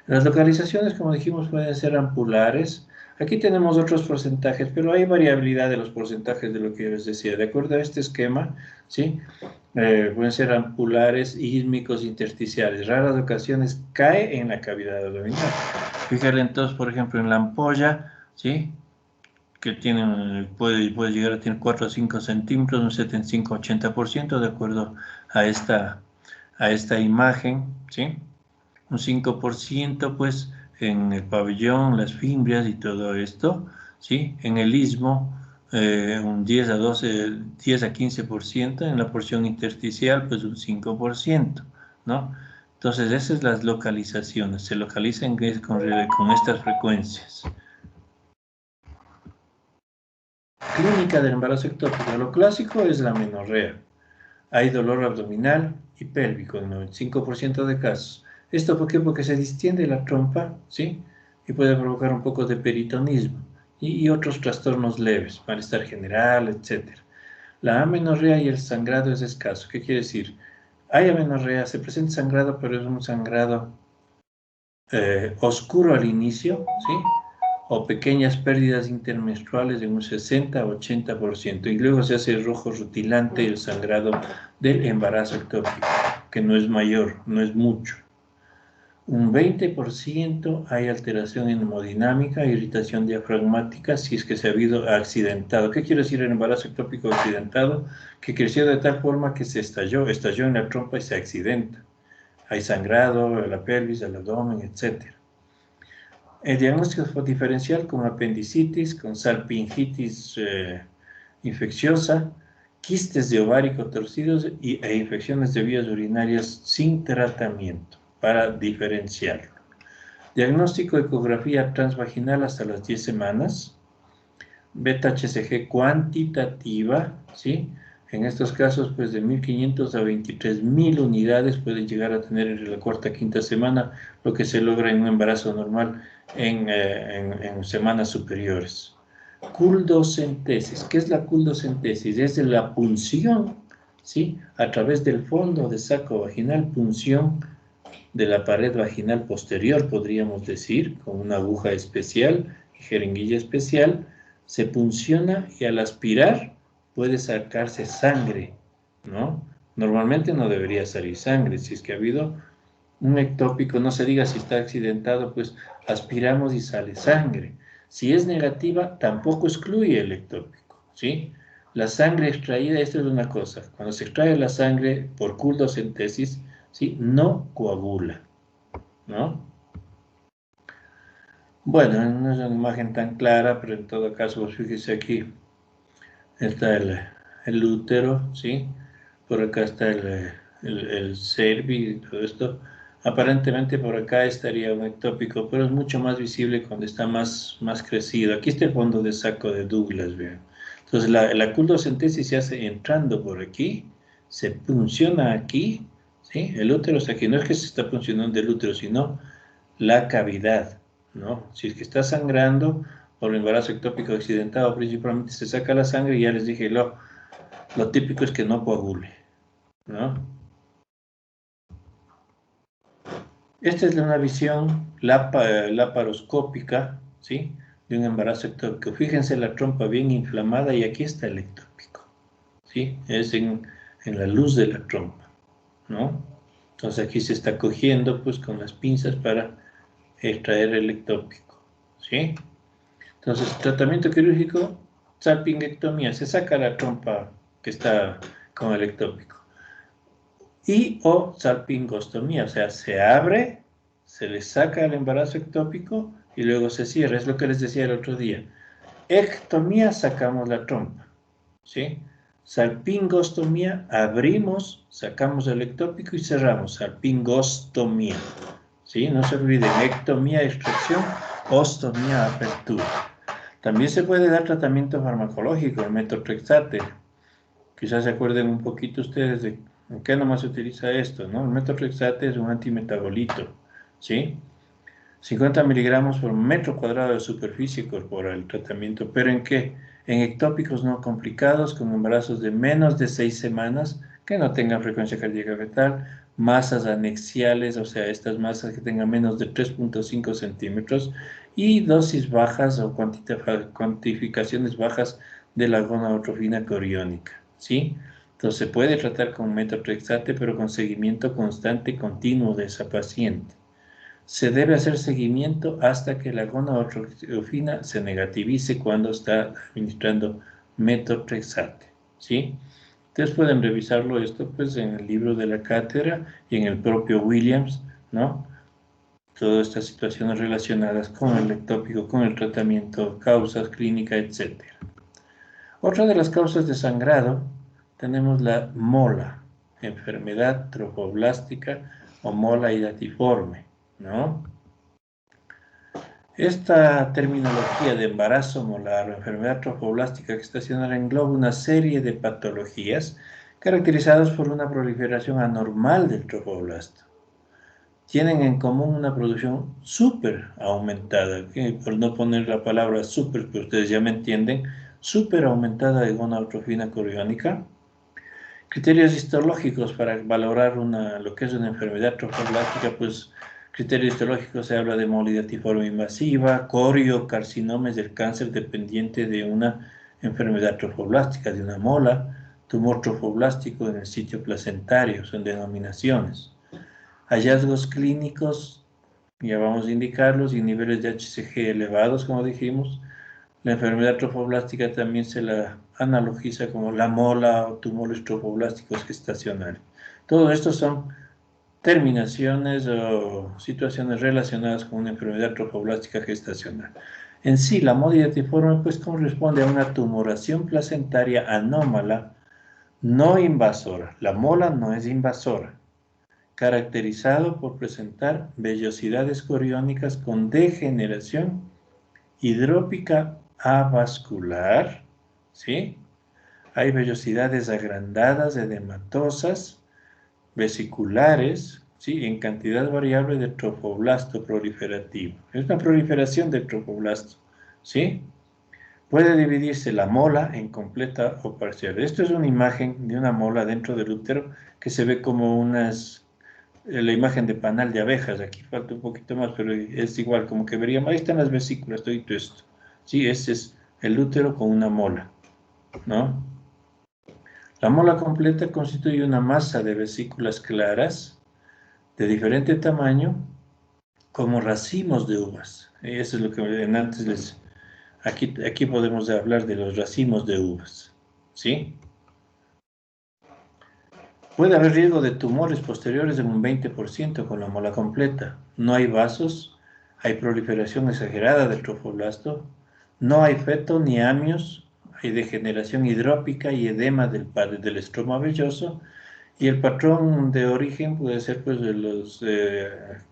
Speaker 2: Las localizaciones, como dijimos, pueden ser ampulares. Aquí tenemos otros porcentajes, pero hay variabilidad de los porcentajes de lo que yo les decía. De acuerdo a este esquema, ¿sí? Pueden ser ampulares, ísmicos, intersticiales. Raras ocasiones cae en la cavidad abdominal. Fíjate entonces, por ejemplo, en la ampolla, ¿sí? Que puede llegar a tener 4 o 5 centímetros, un 75-80%, de acuerdo a esta imagen, ¿sí? Un 5%, pues, en el pabellón, las fimbrias y todo esto, ¿sí? En el istmo, un 10 a 15%, en la porción intersticial, pues un 5%, ¿no? Entonces, esas son las localizaciones, se localizan con estas frecuencias. Clínica del embarazo ectópico. Lo clásico es la amenorrea. Hay dolor abdominal y pélvico en el 95% de casos. ¿Esto por qué? Porque se distiende la trompa, ¿sí? Y puede provocar un poco de peritonismo y otros trastornos leves, malestar general, etc. La amenorrea y el sangrado es escaso. ¿Qué quiere decir? Hay amenorrea, se presenta sangrado, pero es un sangrado oscuro al inicio, ¿sí? O pequeñas pérdidas intermenstruales de un 60-80%, y luego se hace rojo rutilante el sangrado del embarazo ectópico, que no es mayor, no es mucho. Un 20% hay alteración hemodinámica, irritación diafragmática, si es que se ha habido accidentado. ¿Qué quiere decir el embarazo ectópico accidentado? Que creció de tal forma que se estalló en la trompa y se accidenta. Hay sangrado en la pelvis, el abdomen, etc. El diagnóstico diferencial con apendicitis, con salpingitis infecciosa, quistes de ovárico torcidos e infecciones de vías urinarias sin tratamiento, para diferenciarlo. Diagnóstico ecografía transvaginal hasta las 10 semanas, beta-HCG cuantitativa, ¿sí? En estos casos, pues de 1.500 a 23.000 unidades pueden llegar a tener en la cuarta, quinta semana, lo que se logra en un embarazo normal en semanas superiores. Culdocentesis. ¿Qué es la culdocentesis? Es de la punción, ¿sí? A través del fondo de saco vaginal, punción de la pared vaginal posterior, podríamos decir, con una aguja especial y jeringuilla especial, se punciona y al aspirar puede sacarse sangre, ¿no? Normalmente no debería salir sangre. Si es que ha habido un ectópico, no se diga si está accidentado, pues aspiramos y sale sangre. Si es negativa, tampoco excluye el ectópico, ¿sí? La sangre extraída, esto es una cosa, cuando se extrae la sangre por culdocentesis, ¿sí? No coagula, ¿no? Bueno, no es una imagen tan clara, pero en todo caso, pues fíjese aquí, está el útero, ¿sí? Por acá está el cervi y todo esto. Aparentemente por acá estaría un ectópico, pero es mucho más visible cuando está más crecido. Aquí está el fondo de saco de Douglas, vean. Entonces la culdocentesis se hace entrando por aquí, se punciona aquí, ¿sí? El útero está aquí. No es que se está puncionando el útero, sino la cavidad, ¿no? Si es que está sangrando por el embarazo ectópico accidentado, principalmente se saca la sangre y ya les dije, lo típico es que no coagule, ¿no? Esta es una visión laparoscópica, ¿sí? De un embarazo ectópico. Fíjense la trompa bien inflamada y aquí está el ectópico, ¿sí? Es en la luz de la trompa, ¿no? Entonces aquí se está cogiendo pues con las pinzas para extraer el ectópico, ¿sí? Entonces, tratamiento quirúrgico, salpingectomía, se saca la trompa que está con el ectópico. Y o salpingostomía, o sea, se abre, se le saca el embarazo ectópico y luego se cierra. Es lo que les decía el otro día. Ectomía, sacamos la trompa, ¿sí? Salpingostomía, abrimos, sacamos el ectópico y cerramos. Salpingostomía. ¿Sí? No se olviden, ectomía, extracción, ostomía, apertura. También se puede dar tratamiento farmacológico, el metotrexate. Quizás se acuerden un poquito ustedes de en qué nomás se utiliza esto, ¿no? El metotrexate es un antimetabolito, ¿sí? 50 miligramos por metro cuadrado de superficie corporal el tratamiento, pero ¿en qué? En ectópicos no complicados, con embarazos de menos de 6 semanas, que no tengan frecuencia cardíaca fetal, masas anexiales, o sea, estas masas que tengan menos de 3.5 centímetros, y dosis bajas o cuantificaciones bajas de la gonadotrofina coriónica, ¿sí? Entonces se puede tratar con metotrexate, pero con seguimiento constante y continuo de esa paciente. Se debe hacer seguimiento hasta que la gonadotrofina se negativice cuando está administrando metotrexate, ¿sí? Ustedes pueden revisarlo esto pues en el libro de la cátedra y en el propio Williams, ¿no? Todas estas situaciones relacionadas con el ectópico, con el tratamiento, causas, clínica, etc. Otra de las causas de sangrado tenemos la mola, enfermedad trofoblástica o mola hidatiforme, ¿no? Esta terminología de embarazo molar o enfermedad trofoblástica gestacional engloba una serie de patologías caracterizadas por una proliferación anormal del trofoblasto. Tienen en común una producción súper aumentada, por no poner la palabra súper, que ustedes ya me entienden, súper aumentada de gonadotrofina coriónica. Criterios histológicos para valorar lo que es una enfermedad trofoblástica, pues criterios histológicos se habla de molidatiforme invasiva, coriocarcinomas del cáncer dependiente de una enfermedad trofoblástica, de una mola, tumor trofoblástico en el sitio placentario, son denominaciones. Hallazgos clínicos, ya vamos a indicarlos, y niveles de HCG elevados, como dijimos. La enfermedad trofoblástica también se la analogiza como la mola o tumores trofoblásticos gestacionales. Todo esto son terminaciones o situaciones relacionadas con una enfermedad trofoblástica gestacional. En sí, la molidatiforme pues corresponde a una tumoración placentaria anómala, no invasora. La mola no es invasora, caracterizado por presentar vellosidades coriónicas con degeneración hidrópica avascular, ¿sí? Hay vellosidades agrandadas, edematosas, vesiculares, ¿sí? En cantidad variable de trofoblasto proliferativo. Es una proliferación del trofoblasto, ¿sí? Puede dividirse la mola en completa o parcial. Esto es una imagen de una mola dentro del útero que se ve como la imagen de panal de abejas. Aquí falta un poquito más, pero es igual, como que veríamos, ahí están las vesículas, todo esto. Sí, ese es el útero con una mola, ¿no? La mola completa constituye una masa de vesículas claras de diferente tamaño, como racimos de uvas. Eso es lo que antes aquí podemos hablar de los racimos de uvas, ¿sí? Puede haber riesgo de tumores posteriores de un 20% con la mola completa. No hay vasos, hay proliferación exagerada del trofoblasto, no hay feto ni amios, hay degeneración hidrópica y edema del estroma velloso, y el patrón de origen puede ser pues de los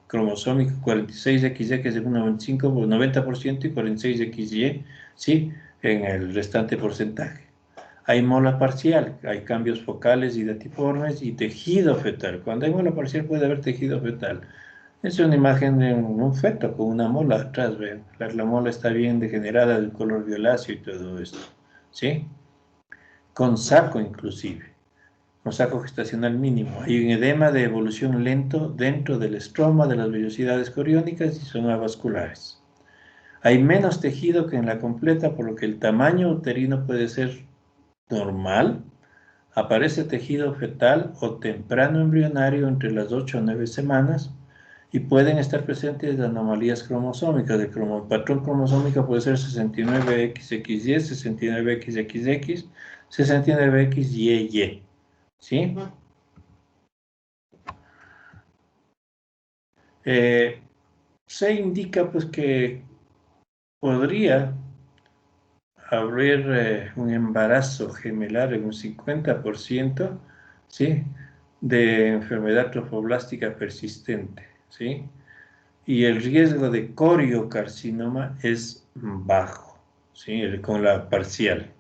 Speaker 2: cromosómicos 46XX en un 90% y 46XY, ¿sí? En el restante porcentaje. Hay mola parcial, hay cambios focales y datiformes y tejido fetal. Cuando hay mola parcial puede haber tejido fetal. Es una imagen de un feto con una mola atrás, ¿ven? La mola está bien degenerada, del color violáceo y todo esto, ¿sí? Con saco inclusive, con saco gestacional mínimo. Hay un edema de evolución lento dentro del estroma de las vellosidades coriónicas y son avasculares. Hay menos tejido que en la completa, por lo que el tamaño uterino puede ser normal. Aparece tejido fetal o temprano embrionario entre las 8 o 9 semanas y pueden estar presentes anomalías cromosómicas. El patrón cromosómico puede ser 69XXY, 69XX, 69XYY, ¿sí? Se indica pues que podría haber un embarazo gemelar en un 50%, ¿sí?, de enfermedad trofoblástica persistente, ¿sí? Y el riesgo de coriocarcinoma es bajo, ¿sí?, con la parcial.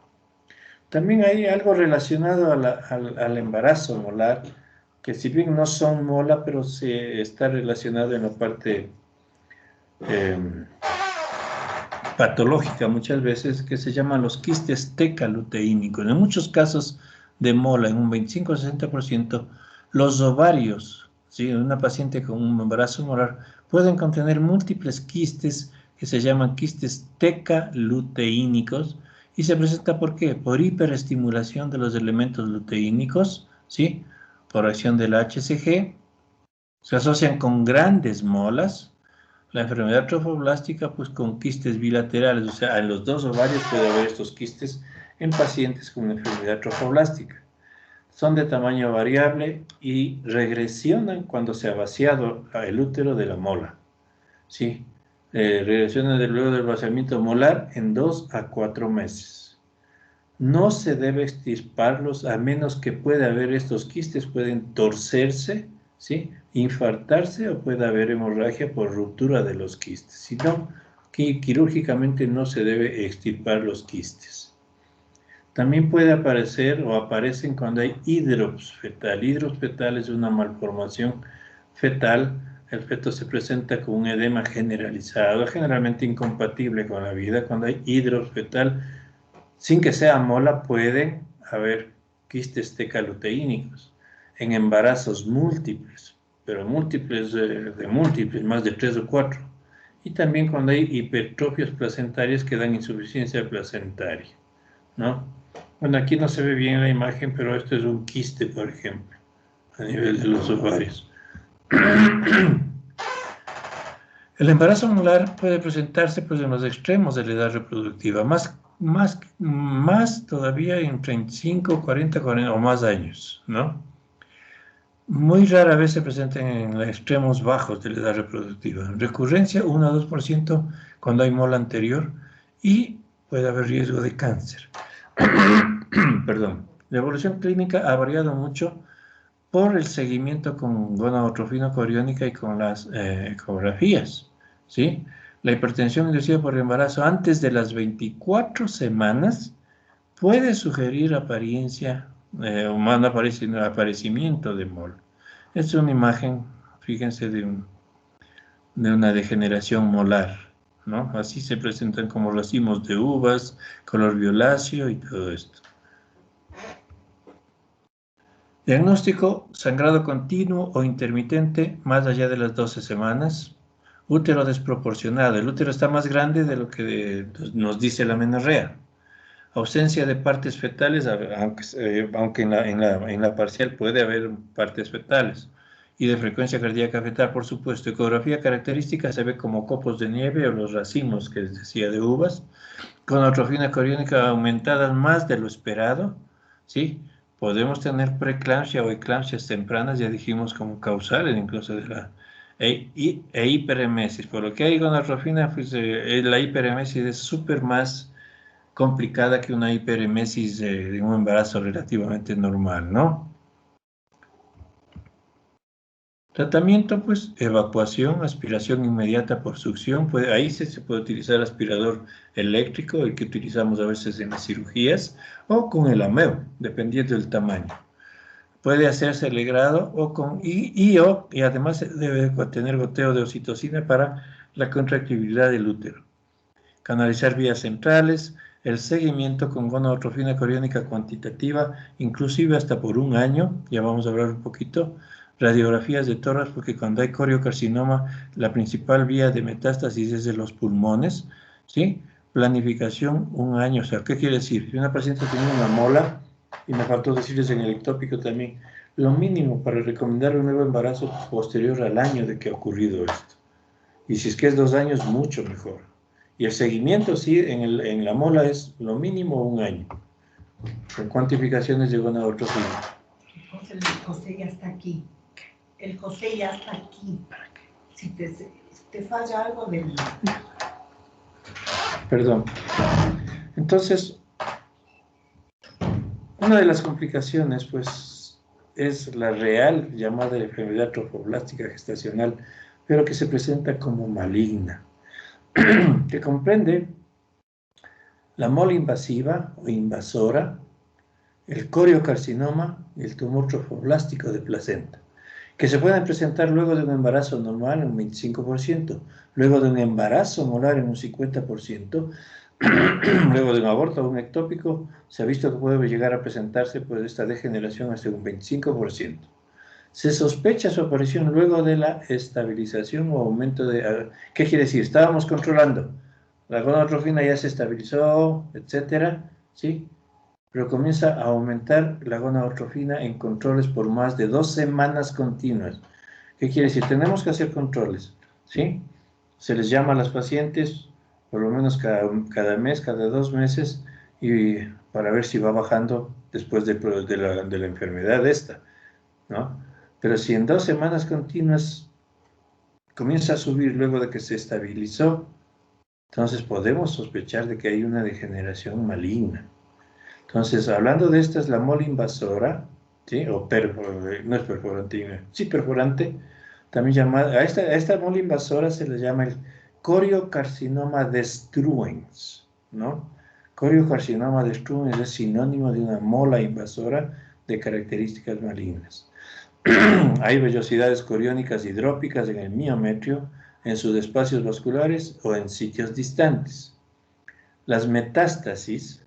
Speaker 2: También hay algo relacionado al embarazo molar, que si bien no son mola, pero se está relacionado en la parte patológica muchas veces, que se llaman los quistes tecaluteínicos. En muchos casos de mola, en un 25 o 60%, los ovarios, ¿sí?, de una paciente con un embarazo molar pueden contener múltiples quistes que se llaman quistes tecaluteínicos, y se presenta ¿por qué? Por hiperestimulación de los elementos luteínicos, ¿sí?, por acción del HCG, se asocian con grandes molas. La enfermedad trofoblástica, pues con quistes bilaterales, o sea, en los dos ovarios puede haber estos quistes en pacientes con enfermedad trofoblástica. Son de tamaño variable y regresionan cuando se ha vaciado el útero de la mola. Sí, regresionan luego del vaciamiento molar en 2 a 4 meses. No se debe extirparlos a menos que pueda haber estos quistes, pueden torcerse, ¿sí?, infartarse, o puede haber hemorragia por ruptura de los quistes. Si no, quirúrgicamente no se debe extirpar los quistes. También puede aparecer o aparecen cuando hay hidrops fetal. Hidrops fetal es una malformación fetal. El feto se presenta con un edema generalizado, generalmente incompatible con la vida. Cuando hay hidrops fetal, sin que sea mola, pueden haber quistes tecaluteínicos en embarazos múltiples, pero múltiples de múltiples, más de 3 o 4. Y también cuando hay hipertrofias placentarias que dan insuficiencia placentaria, ¿no? Bueno, aquí no se ve bien la imagen, pero esto es un quiste, por ejemplo, a nivel de los ovarios. El embarazo molar puede presentarse, pues, en los extremos de la edad reproductiva, más todavía en 35, 40 o más años, ¿no? Muy rara vez se presentan en extremos bajos de la edad reproductiva. En recurrencia, 1 a 2% cuando hay mola anterior, y puede haber riesgo de cáncer. Perdón. La evolución clínica ha variado mucho por el seguimiento con gonadotrofina coriónica y con las ecografías, ¿sí? La hipertensión inducida por el embarazo antes de las 24 semanas puede sugerir apariencia o más aparecimiento de mol. Esta es una imagen, fíjense, de una degeneración molar, ¿no? Así se presentan como racimos de uvas, color violáceo y todo esto. Diagnóstico: sangrado continuo o intermitente más allá de las 12 semanas. Útero desproporcionado. El útero está más grande de lo que nos dice la amenorrea. Ausencia de partes fetales, aunque en la parcial puede haber partes fetales. Y de frecuencia cardíaca fetal, por supuesto. Ecografía característica se ve como copos de nieve o los racimos que les decía de uvas, con atrofina coriónica aumentada más de lo esperado, ¿sí? Podemos tener preeclampsia o eclampsias tempranas, ya dijimos, como causales incluso de la hiperemesis. Por lo que hay gonatrofina, pues la hiperemesis es súper más complicada que una hiperemesis de un embarazo relativamente normal, ¿no? Tratamiento, pues, evacuación, aspiración inmediata por succión. Ahí se puede utilizar aspirador eléctrico, el que utilizamos a veces en las cirugías, o con el AMEO, dependiendo del tamaño. Puede hacerse legrado o con y además debe tener goteo de oxitocina para la contractibilidad del útero. Canalizar vías centrales, el seguimiento con gonadotrofina coriónica cuantitativa, inclusive hasta por 1 año, ya vamos a hablar un poquito. Radiografías de tórax, porque cuando hay coriocarcinoma, la principal vía de metástasis es de los pulmones, ¿sí? Planificación 1 año, o sea, ¿qué quiere decir? Si una paciente tiene una mola, y me faltó decirles en el ectópico también, lo mínimo para recomendar un nuevo embarazo posterior al año de que ha ocurrido esto. Y si es que es 2 años, mucho mejor. Y el seguimiento, sí, en la mola es lo mínimo 1 año, con cuantificaciones de gonadotrofina.
Speaker 7: José, el José ya está aquí. El José ya está aquí. Si te falla algo del...
Speaker 2: Perdón. Entonces, una de las complicaciones, pues, es la real llamada enfermedad trofoblástica gestacional, pero que se presenta como maligna, que comprende la mole invasiva o invasora, el coriocarcinoma y el tumor trofoblástico de placenta, que se pueden presentar luego de un embarazo normal en un 25%, luego de un embarazo molar en un 50%, luego de un aborto o un ectópico, se ha visto que puede llegar a presentarse pues, esta degeneración hasta un 25%. Se sospecha su aparición luego de la estabilización o aumento de... ¿Qué quiere decir? Estábamos controlando. La gonadotrofina ya se estabilizó, etcétera, ¿sí? Pero comienza a aumentar la gonadotrofina en controles por más de 2 semanas continuas. ¿Qué quiere decir? Tenemos que hacer controles, ¿sí? Se les llama a las pacientes por lo menos cada mes, cada 2 meses, y para ver si va bajando después de la enfermedad esta, ¿no? Pero si en 2 semanas continuas comienza a subir luego de que se estabilizó, entonces podemos sospechar de que hay una degeneración maligna. Entonces, hablando de esta, es la mole invasora, ¿sí? O no es perforante, sí perforante, también llamada, a esta mole invasora se le llama el coriocarcinoma destruens, ¿no? Coriocarcinoma destruens es sinónimo de una mola invasora de características malignas. Hay vellosidades coriónicas hidrópicas en el miometrio, en sus espacios vasculares o en sitios distantes. Las metástasis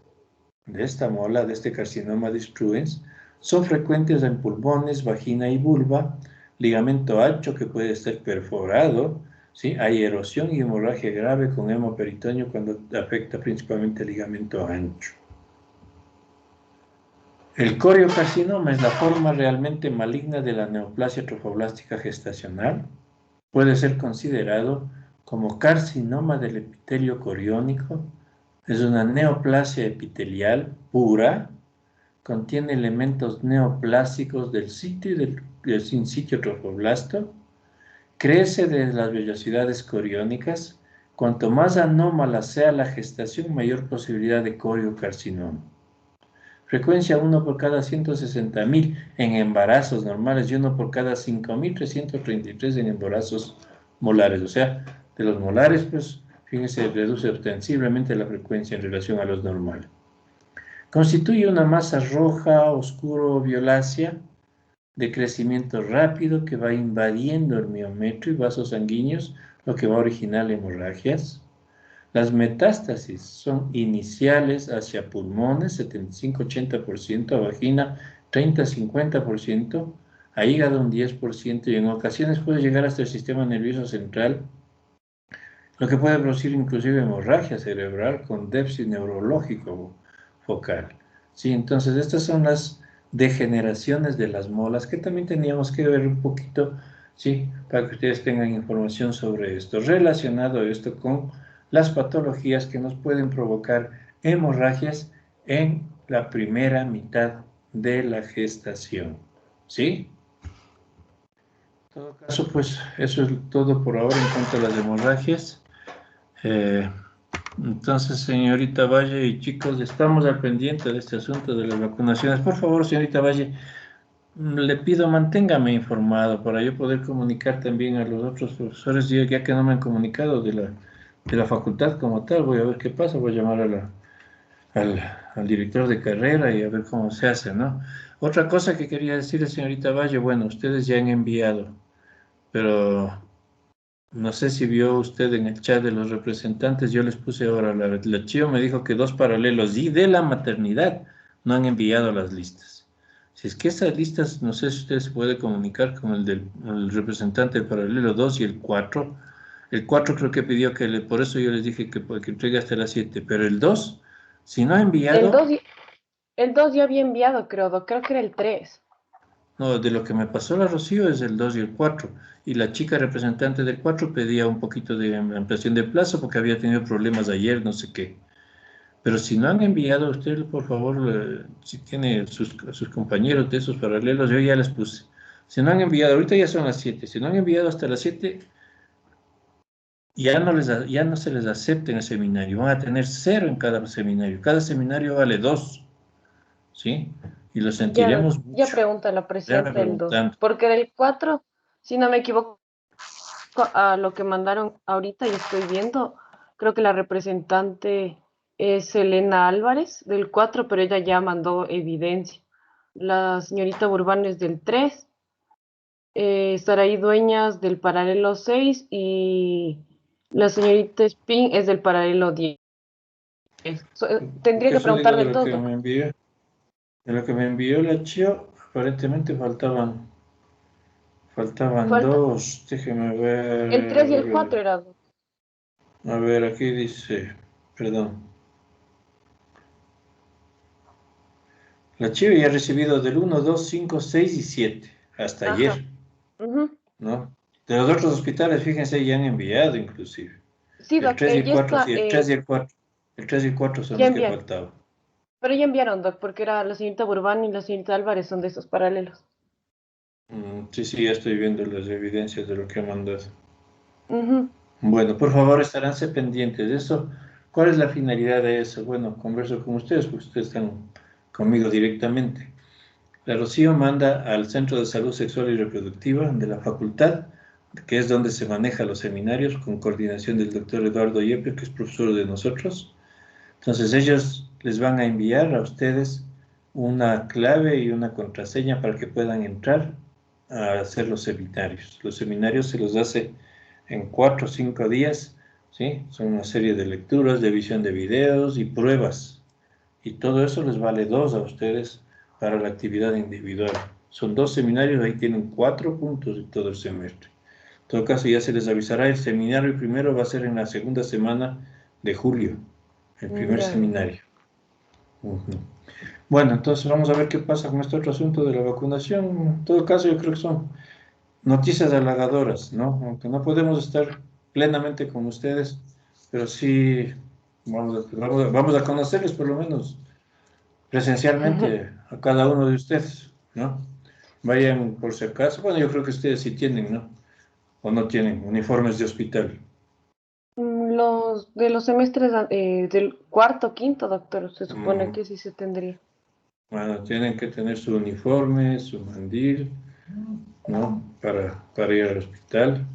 Speaker 2: de esta mola, de este carcinoma destruens, son frecuentes en pulmones, vagina y vulva, ligamento ancho que puede estar perforado, ¿sí? Hay erosión y hemorragia grave con hemoperitoneo cuando afecta principalmente el ligamento ancho. El coriocarcinoma es la forma realmente maligna de la neoplasia trofoblástica gestacional. Puede ser considerado como carcinoma del epitelio coriónico. Es una neoplasia epitelial pura. Contiene elementos neoplásicos del sitio y del sin sitio trofoblasto. Crece de las vellosidades coriónicas. Cuanto más anómala sea la gestación, mayor posibilidad de coriocarcinoma. Frecuencia 1 por cada 160.000 en embarazos normales y 1 por cada 5.333 en embarazos molares. O sea, de los molares, pues, fíjense, reduce ostensiblemente la frecuencia en relación a los normales. Constituye una masa roja, oscuro, violácea, de crecimiento rápido que va invadiendo el miometrio y vasos sanguíneos, lo que va a originar hemorragias. Las metástasis son iniciales hacia pulmones, 75-80%, a vagina, 30-50%, a hígado un 10%, y en ocasiones puede llegar hasta el sistema nervioso central, lo que puede producir inclusive hemorragia cerebral con déficit neurológico focal. Sí, entonces estas son las degeneraciones de las molas que también teníamos que ver un poquito, sí, para que ustedes tengan información sobre esto, relacionado esto con las patologías que nos pueden provocar hemorragias en la primera mitad de la gestación, ¿sí? En todo caso, pues eso es todo por ahora en cuanto a las hemorragias. Entonces, señorita Valle y chicos, estamos al pendiente de este asunto de las vacunaciones. Por favor, señorita Valle, le pido manténgame informado para yo poder comunicar también a los otros profesores, ya que no me han comunicado de la facultad como tal. Voy a ver qué pasa, voy a llamar al director de carrera y a ver cómo se hace, ¿no? Otra cosa que quería decirle, señorita Valle, bueno, ustedes ya han enviado, pero no sé si vio usted en el chat de los representantes, yo les puse ahora, la Chío me dijo que 2 paralelos y de la maternidad no han enviado las listas. Si es que esas listas, no sé si usted se puede comunicar con el representante del paralelo 2 y el 4. El 4 creo que pidió por eso yo les dije que entregue hasta las 7, pero el 2, si no ha enviado...
Speaker 3: El 2 ya había enviado, creo que era el 3.
Speaker 2: No, de lo que me pasó la Rocío es el 2 y el 4. Y la chica representante del 4 pedía un poquito de ampliación de plazo porque había tenido problemas ayer, no sé qué. Pero si no han enviado, usted, por favor, si tiene sus compañeros de esos paralelos, yo ya les puse. Si no han enviado, ahorita ya son las 7. Si no han enviado hasta las 7, ya no se les acepta en el seminario, van a tener 0 en cada seminario vale 2, ¿sí? Y lo
Speaker 3: Ya,
Speaker 2: sentiremos
Speaker 3: ya
Speaker 2: mucho,
Speaker 3: pregunta la
Speaker 2: ya me
Speaker 3: presidenta del 2,
Speaker 2: preguntando.
Speaker 3: porque del 4, si no me equivoco, a lo que mandaron ahorita y estoy viendo, creo que la representante es Elena Álvarez del 4, pero ella ya mandó evidencia. La señorita Urbán es del 3, Saraí Dueñas del paralelo 6 y la señorita Spin es del paralelo 10. Tendría
Speaker 2: Porque
Speaker 3: que
Speaker 2: eso digo
Speaker 3: preguntar
Speaker 2: de
Speaker 3: del
Speaker 2: lo que
Speaker 3: 2,
Speaker 2: me envió, de lo que me envió la Chio, aparentemente faltaban
Speaker 3: falta.
Speaker 2: 2, déjeme
Speaker 3: El 3 y el
Speaker 2: ver,
Speaker 3: 4 era.
Speaker 2: a ver, aquí dice, perdón, la Chio ya ha recibido del 1, 2, 5, 6 y 7, hasta
Speaker 3: Ajá.
Speaker 2: ayer,
Speaker 3: Ujú.
Speaker 2: ¿no? De los otros hospitales, fíjense, ya han enviado inclusive.
Speaker 3: Sí,
Speaker 2: El
Speaker 3: Doc,
Speaker 2: 3 y el
Speaker 3: ya
Speaker 2: 4,
Speaker 3: está,
Speaker 2: sí, el 3 y el 4. El 3 y el 4 son
Speaker 3: ya
Speaker 2: los que
Speaker 3: enviaron.
Speaker 2: faltaban.
Speaker 3: Pero ya enviaron, Doc, porque era la señorita Burbán y la señorita Álvarez son de esos paralelos.
Speaker 2: Sí, sí, ya estoy viendo las evidencias de lo que ha mandado.
Speaker 3: Ujú.
Speaker 2: Bueno, por favor, estaránse pendientes de eso. ¿Cuál es la finalidad de eso? Bueno, converso con ustedes, porque ustedes están conmigo directamente. La Rocío manda al Centro de Salud Sexual y Reproductiva de la facultad, que es donde se manejan los seminarios, con coordinación del doctor Eduardo Yepes, que es profesor de nosotros. Entonces ellos les van a enviar a ustedes una clave y una contraseña para que puedan entrar a hacer los seminarios. Los seminarios se los hace en 4 o 5 días, ¿sí? Son una serie de lecturas, de visión de videos y pruebas. Y todo eso les vale 2 a ustedes para la actividad individual. Son 2 seminarios, ahí tienen 4 puntos de todo el semestre. En todo caso, ya se les avisará, el seminario primero va a ser en la segunda semana de julio, el primer
Speaker 3: Ya.
Speaker 2: seminario. Ujú. Bueno, entonces vamos a ver qué pasa con este otro asunto de la vacunación. En todo caso, yo creo que son noticias halagadoras, ¿no? Aunque no podemos estar plenamente con ustedes, pero sí vamos a conocerles por lo menos presencialmente a cada uno de ustedes, ¿no? Vayan por si acaso. Bueno, yo creo que ustedes sí tienen, ¿no? O no tienen uniformes de hospital.
Speaker 3: Los de los semestres del cuarto, quinto, doctor, se supone
Speaker 2: Ujú.
Speaker 3: que sí se tendría.
Speaker 2: Bueno, tienen que tener su uniforme, su mandil, ¿no? Para ir al hospital,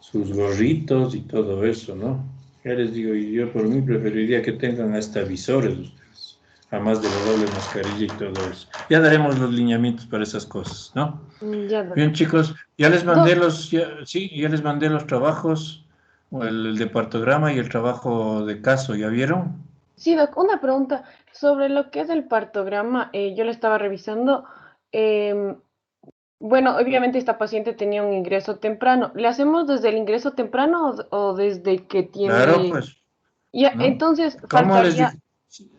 Speaker 2: sus gorritos y todo eso, ¿no? Ya les digo, y yo por mí preferiría que tengan hasta visores ustedes, además de la doble mascarilla y todo eso. Ya daremos los lineamientos para esas cosas, ¿no?
Speaker 3: Ya, doc.
Speaker 2: Bien, chicos, ya les mandé
Speaker 3: Doc,
Speaker 2: los, sí, ya les mandé los trabajos, o el de partograma y el trabajo de caso, ¿ya vieron?
Speaker 3: sí, doc, una pregunta sobre lo que es el partograma. Yo lo estaba revisando. em, bueno, obviamente esta paciente tenía un ingreso temprano. ¿Le hacemos desde el ingreso temprano o desde que
Speaker 2: Claro,
Speaker 3: tiene?
Speaker 2: pues,
Speaker 3: Ya,
Speaker 2: ¿no?
Speaker 3: entonces
Speaker 2: ¿Cómo les dije?
Speaker 3: faltaría,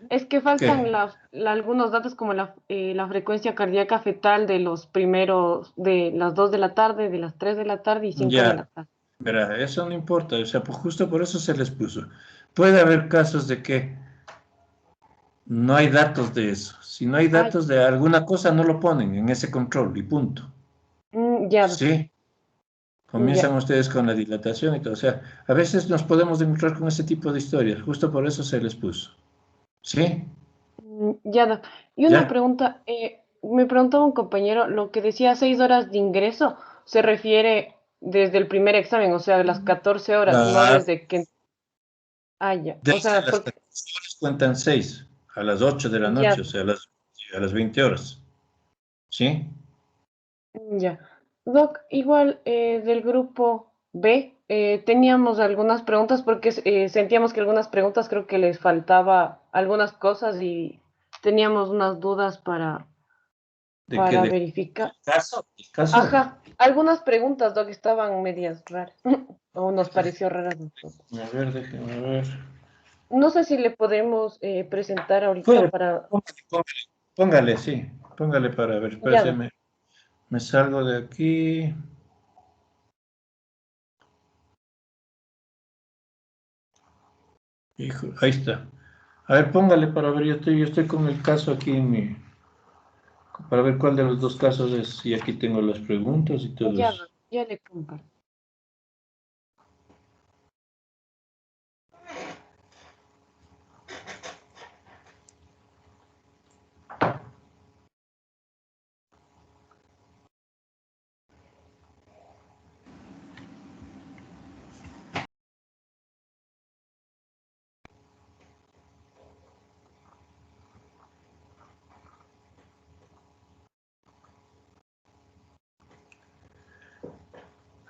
Speaker 3: es que faltan
Speaker 2: ¿Qué?
Speaker 3: algunos datos como la frecuencia cardíaca fetal de los primeros, de las 2 de la tarde, de las 3 de la tarde y 5 de la
Speaker 2: Ya,
Speaker 3: tarde.
Speaker 2: verá, eso no importa, o sea, pues justo por eso se les puso. Puede haber casos de que no hay datos de eso. Si no hay
Speaker 3: Ay,
Speaker 2: datos de alguna cosa, no lo ponen en ese control y punto.
Speaker 3: ya, doc,
Speaker 2: Sí,
Speaker 3: ya.
Speaker 2: comienzan ustedes con la dilatación y todo. O sea, a veces nos podemos encontrar con ese tipo de historias, justo por eso se les puso. ¿Sí?
Speaker 3: Ya, doc. Y una
Speaker 2: ¿Ya?
Speaker 3: pregunta, me preguntaba un compañero, lo que decía 6 horas de ingreso se refiere desde el primer examen, o sea, las 14 horas, no
Speaker 2: Claro.
Speaker 3: desde que... Ah, ya. O
Speaker 2: Desde
Speaker 3: sea,
Speaker 2: las
Speaker 3: porque...
Speaker 2: 14 horas cuentan 6 a las 8 de la
Speaker 3: Ya,
Speaker 2: noche, o sea, a las 20 horas. ¿Sí?
Speaker 3: ya. Doc, igual del grupo B, teníamos algunas preguntas porque sentíamos que algunas preguntas creo que les faltaba algunas cosas y teníamos unas dudas
Speaker 2: ¿De qué?
Speaker 3: para
Speaker 2: ¿De
Speaker 3: verificar.
Speaker 2: caso? ¿El caso?
Speaker 3: Ajá, algunas preguntas, Doc, estaban medias raras o nos pareció raras.
Speaker 2: A ver, déjeme ver.
Speaker 3: No sé si le podemos presentar ahorita
Speaker 2: Póngale,
Speaker 3: para...
Speaker 2: póngale, sí. Póngale para ver.
Speaker 3: Ya,
Speaker 2: Espérate,
Speaker 3: Doc.
Speaker 2: me salgo de aquí. Hijo, ahí está. A ver, póngale para ver. Yo estoy con el caso aquí para ver cuál de los dos casos es. Y aquí tengo las preguntas y todo
Speaker 3: Ya,
Speaker 2: eso.
Speaker 3: Doc, ya le comparto.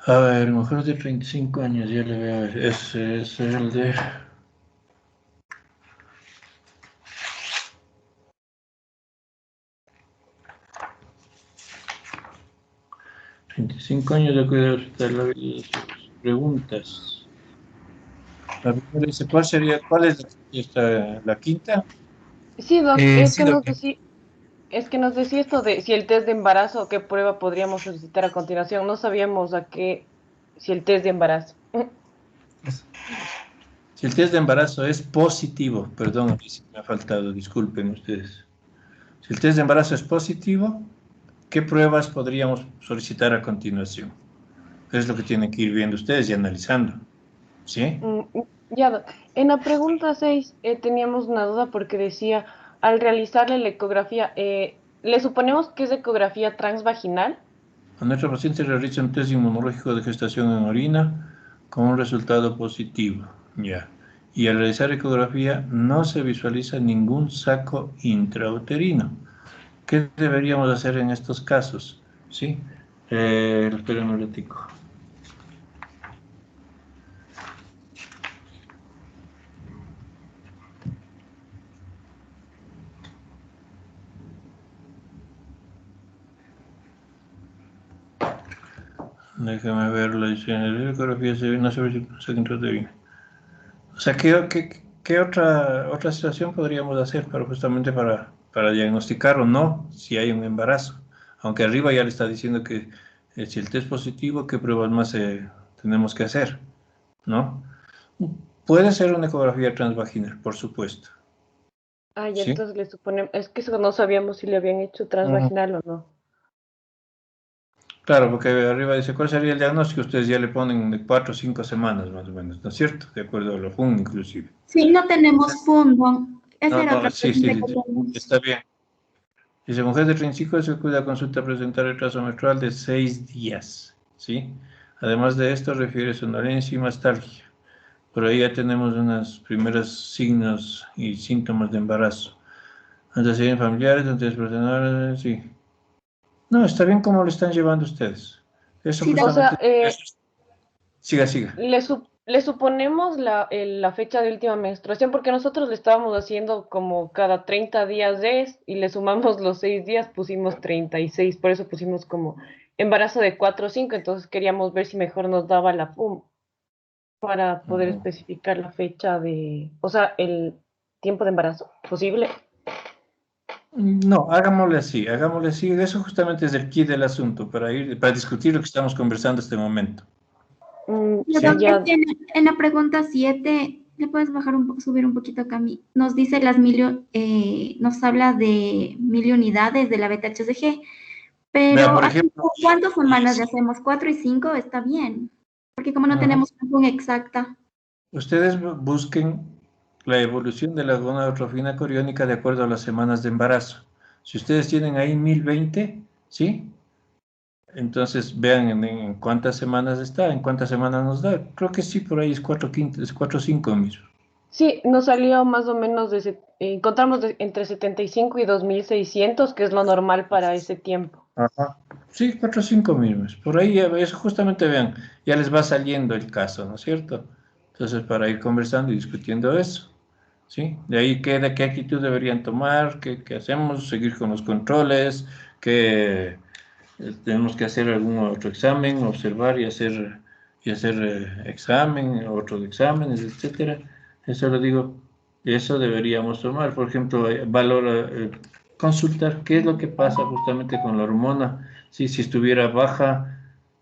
Speaker 2: A ver, mujer de 35 años, ya le veo. Ese es el de... $25 de cuidado de la vida de sus preguntas. La primera dice, cuál es la quinta?
Speaker 3: Sí, Doc,
Speaker 2: Sí, lo que...
Speaker 3: es que nos decía esto de si el test de embarazo, qué prueba podríamos solicitar a continuación. No sabíamos si el test de embarazo.
Speaker 2: Si el test de embarazo es positivo, perdón, si me ha faltado, disculpen ustedes. Si el test de embarazo es positivo, ¿qué pruebas podríamos solicitar a continuación? Es lo que tienen que ir viendo ustedes y analizando. ¿Sí?
Speaker 3: Ya, Doc. En la pregunta 6 teníamos una duda porque decía, al realizarle la ecografía, ¿le suponemos que es ecografía transvaginal?
Speaker 2: A nuestro paciente realiza un test inmunológico de gestación en orina con un resultado positivo. Ya. Y al realizar ecografía no se visualiza ningún saco intrauterino. ¿Qué deberíamos hacer en estos casos? ¿Sí? Esperen un ratico. Déjame ver la edición de la ecografía, no se ve si saco intrauterino. O sea, ¿qué otra situación podríamos hacer justamente para diagnosticar o no si hay un embarazo? Aunque arriba ya le está diciendo que si el test positivo, ¿qué pruebas más tenemos que hacer? ¿No? Puede ser una ecografía transvaginal, por supuesto.
Speaker 3: Ah, ya,
Speaker 2: ¿Sí?
Speaker 3: entonces le suponemos, es que eso no sabíamos si le habían hecho transvaginal o no.
Speaker 2: Claro, porque arriba dice, ¿cuál sería el diagnóstico? Ustedes ya le ponen de 4 o 5 semanas más o menos, ¿no es cierto? De acuerdo a lo FUN inclusive.
Speaker 6: Sí, no tenemos fondo. Esa
Speaker 2: No,
Speaker 6: era
Speaker 2: no,
Speaker 6: otra
Speaker 2: sí,
Speaker 6: pregunta
Speaker 2: sí,
Speaker 6: que
Speaker 2: sí,
Speaker 6: teníamos.
Speaker 2: está bien. Dice, mujer de 35 se cuida a consulta presentar retraso menstrual de 6 días, ¿sí? Además de esto, refiere sonolencia y mastalgia. Por ahí ya tenemos unos primeros signos y síntomas de embarazo. Antecedentes familiares, antecedentes personales, sí. No, está bien como lo están llevando ustedes. Eso
Speaker 6: Sí,
Speaker 3: O sea,
Speaker 2: justamente... Siga, siga.
Speaker 3: le suponemos la fecha de última menstruación porque nosotros le estábamos haciendo como cada 30 días y le sumamos los 6 días, pusimos 36, por eso pusimos como embarazo de 4 o 5, entonces queríamos ver si mejor nos daba la PUM para poder especificar la fecha o sea, el tiempo de embarazo posible.
Speaker 2: No, hagámosle así. Eso justamente es el key del asunto, para discutir lo que estamos conversando en este momento.
Speaker 6: Pero
Speaker 2: ¿Sí?
Speaker 6: es
Speaker 3: Ya,
Speaker 6: que en la pregunta 7, le puedes bajar subir un poquito acá. Nos dice nos habla de 1000 unidades de la beta-HCG,
Speaker 2: Vea,
Speaker 6: pero
Speaker 2: por ejemplo,
Speaker 6: ¿cuántas semanas le hacemos? 4 y 5 está bien, porque como no
Speaker 2: ajá,
Speaker 6: tenemos una exacta.
Speaker 2: ustedes busquen la evolución de la gonadotrofina coriónica de acuerdo a las semanas de embarazo. Si ustedes tienen ahí 1020, ¿sí? Entonces vean en cuántas semanas está, en cuántas semanas nos da. Creo que sí, por ahí es 4 o 5 mismo.
Speaker 3: sí, nos salió más o menos encontramos entre 75 y 2600, que es lo normal para ese tiempo.
Speaker 2: Ajá. Sí, 4 o 5 mismos. Por ahí, eso justamente vean, ya les va saliendo el caso, ¿no es cierto? Entonces, para ir conversando y discutiendo eso, ¿sí? De ahí qué actitud deberían tomar, qué hacemos, seguir con los controles, que tenemos que hacer algún otro examen, observar y hacer examen, otros exámenes, etcétera. Eso lo digo, eso deberíamos tomar. Por ejemplo, consultar qué es lo que pasa justamente con la hormona. Si estuviera baja,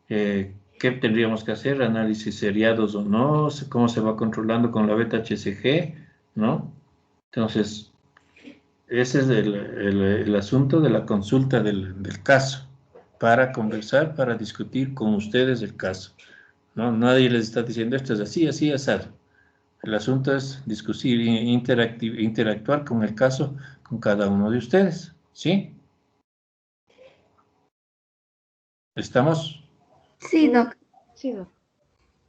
Speaker 2: ¿qué tendríamos que hacer? Análisis seriados o no, cómo se va controlando con la beta-HCG, ¿no? Entonces, ese es el asunto de la consulta del caso, para conversar, para discutir con ustedes el caso, ¿no? Nadie les está diciendo esto es así, así, así. El asunto es discutir, interactuar con el caso, con cada uno de ustedes, ¿sí? ¿Estamos?
Speaker 6: Sí,
Speaker 3: Mm,
Speaker 6: doc.
Speaker 3: sí, Doc.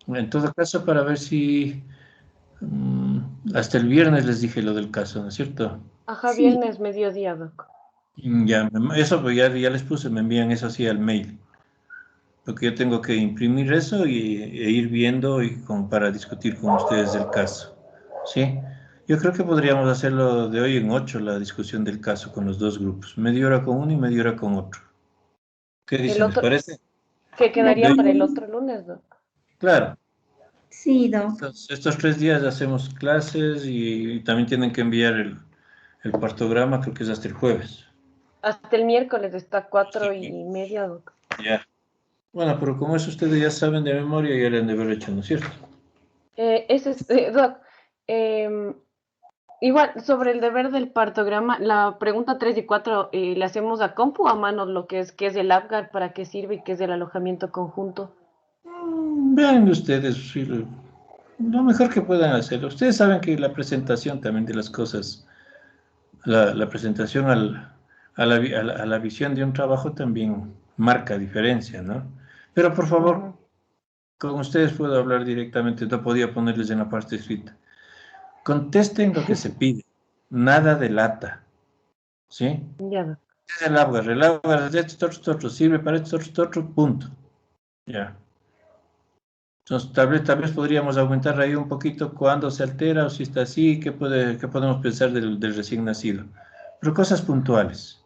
Speaker 2: En todo caso, para ver si hasta el viernes les dije lo del caso, ¿no es cierto?
Speaker 3: Ajá,
Speaker 6: Sí,
Speaker 3: viernes, mediodía, Doc.
Speaker 2: Ya, eso pues ya les puse, me envían eso así al mail. porque yo tengo que imprimir eso e ir viendo y para discutir con ustedes el caso. ¿Sí? Yo creo que podríamos hacerlo de hoy en 8, la discusión del caso con los dos grupos. Media hora con uno y media hora con otro. ¿Qué
Speaker 3: El
Speaker 2: dicen? ¿Les
Speaker 3: otro,
Speaker 2: parece?
Speaker 3: que
Speaker 6: Me
Speaker 3: quedaría para el
Speaker 6: parece.
Speaker 3: otro lunes, ¿no?
Speaker 2: Claro.
Speaker 6: Sí, Doc.
Speaker 2: Estos 3 días hacemos clases y también tienen que enviar el partograma, creo que es hasta el jueves.
Speaker 3: Hasta el miércoles está 4:30,
Speaker 2: Sí.
Speaker 3: Doc.
Speaker 2: Ya. Bueno, pero como eso ustedes ya saben de memoria, ya le han de haber hecho, ¿no es cierto?
Speaker 3: Doc, em, igual, sobre el deber del partograma, la pregunta 3 y 4, ¿le hacemos a compu o a mano lo que es el APGAR, para qué sirve y qué es el alojamiento conjunto?
Speaker 2: Vean ustedes, sí, lo mejor que puedan hacerlo. Ustedes saben que la presentación también de las cosas, la presentación a la visión de un trabajo también marca diferencia, ¿no? Pero por favor,
Speaker 3: Ujú.
Speaker 2: con ustedes puedo hablar directamente, no podía ponerles en la parte escrita. Contesten lo que se pide, nada de lata, ¿sí?
Speaker 3: Ya, Doc.
Speaker 2: Es el agua de esto, sirve para esto, punto. Ya. Entonces, tal vez podríamos aumentar ahí un poquito cuando se altera o si está así, qué podemos pensar del recién nacido. Pero cosas puntuales,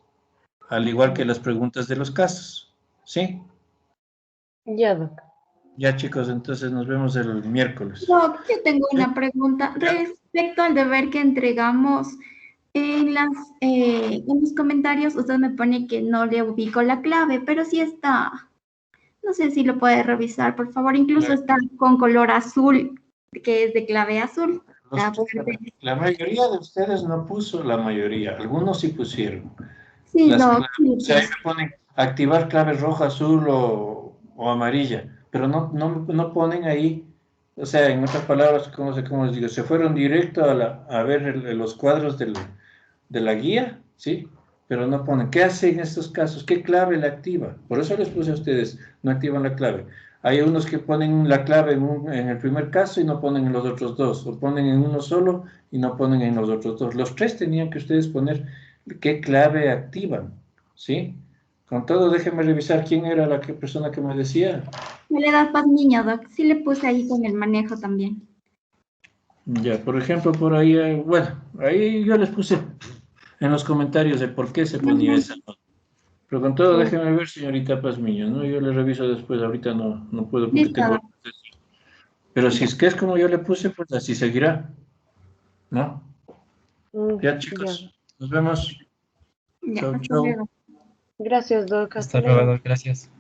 Speaker 2: al igual que las preguntas de los casos, ¿sí?
Speaker 3: Ya, Doc.
Speaker 2: Ya, chicos, entonces nos vemos el miércoles.
Speaker 6: Doc, yo tengo
Speaker 2: ¿Sí?
Speaker 6: una pregunta
Speaker 2: ¿Ya?
Speaker 6: respecto al deber que entregamos en los comentarios. Usted me pone que no le ubico la clave, pero sí está. No sé si lo puede revisar, por favor. Incluso
Speaker 2: La,
Speaker 6: está con color azul, que es de clave azul.
Speaker 2: los-
Speaker 6: Fuerte.
Speaker 2: la mayoría de ustedes no puso la mayoría, algunos sí pusieron.
Speaker 6: Sí,
Speaker 2: Las
Speaker 6: Doc,
Speaker 2: claves,
Speaker 6: sí,
Speaker 2: o sea, ahí
Speaker 6: pues.
Speaker 2: me ponen activar clave roja, azul o amarilla, pero no ponen ahí, o sea, en otras palabras, cómo les digo? Se fueron directo a ver los cuadros de la guía, ¿sí? Pero no ponen, ¿qué hace en estos casos? ¿Qué clave la activa? Por eso les puse a ustedes, no activan la clave. Hay unos que ponen la clave en el primer caso y no ponen en los otros dos, o ponen en uno solo y no ponen en los otros dos. Los 3 tenían que ustedes poner qué clave activan, ¿sí? Con todo, déjenme revisar quién era la persona que me decía.
Speaker 6: Me le das paz, niño, Doc. Sí le puse ahí con el manejo también.
Speaker 2: Ya, por ejemplo, por ahí, bueno, ahí yo les puse en los comentarios de por qué se ponía
Speaker 6: Ujú.
Speaker 2: esa nota. Pero con todo,
Speaker 3: Mm,
Speaker 2: déjeme ver, señorita Pazmiño, ¿no? Yo le reviso después, ahorita no puedo porque
Speaker 6: Listo,
Speaker 2: tengo...
Speaker 6: Doc.
Speaker 2: Pero si
Speaker 6: Ya,
Speaker 2: es que es como yo le puse, pues así seguirá, ¿no? Ya,
Speaker 3: ya, Doc.
Speaker 2: chicos, nos vemos.
Speaker 6: ya.
Speaker 2: Chau,
Speaker 6: Hasta
Speaker 2: chau.
Speaker 6: luego.
Speaker 3: Gracias, Doc. Hasta
Speaker 5: Hasta luego,
Speaker 3: luego.
Speaker 5: Doc, gracias.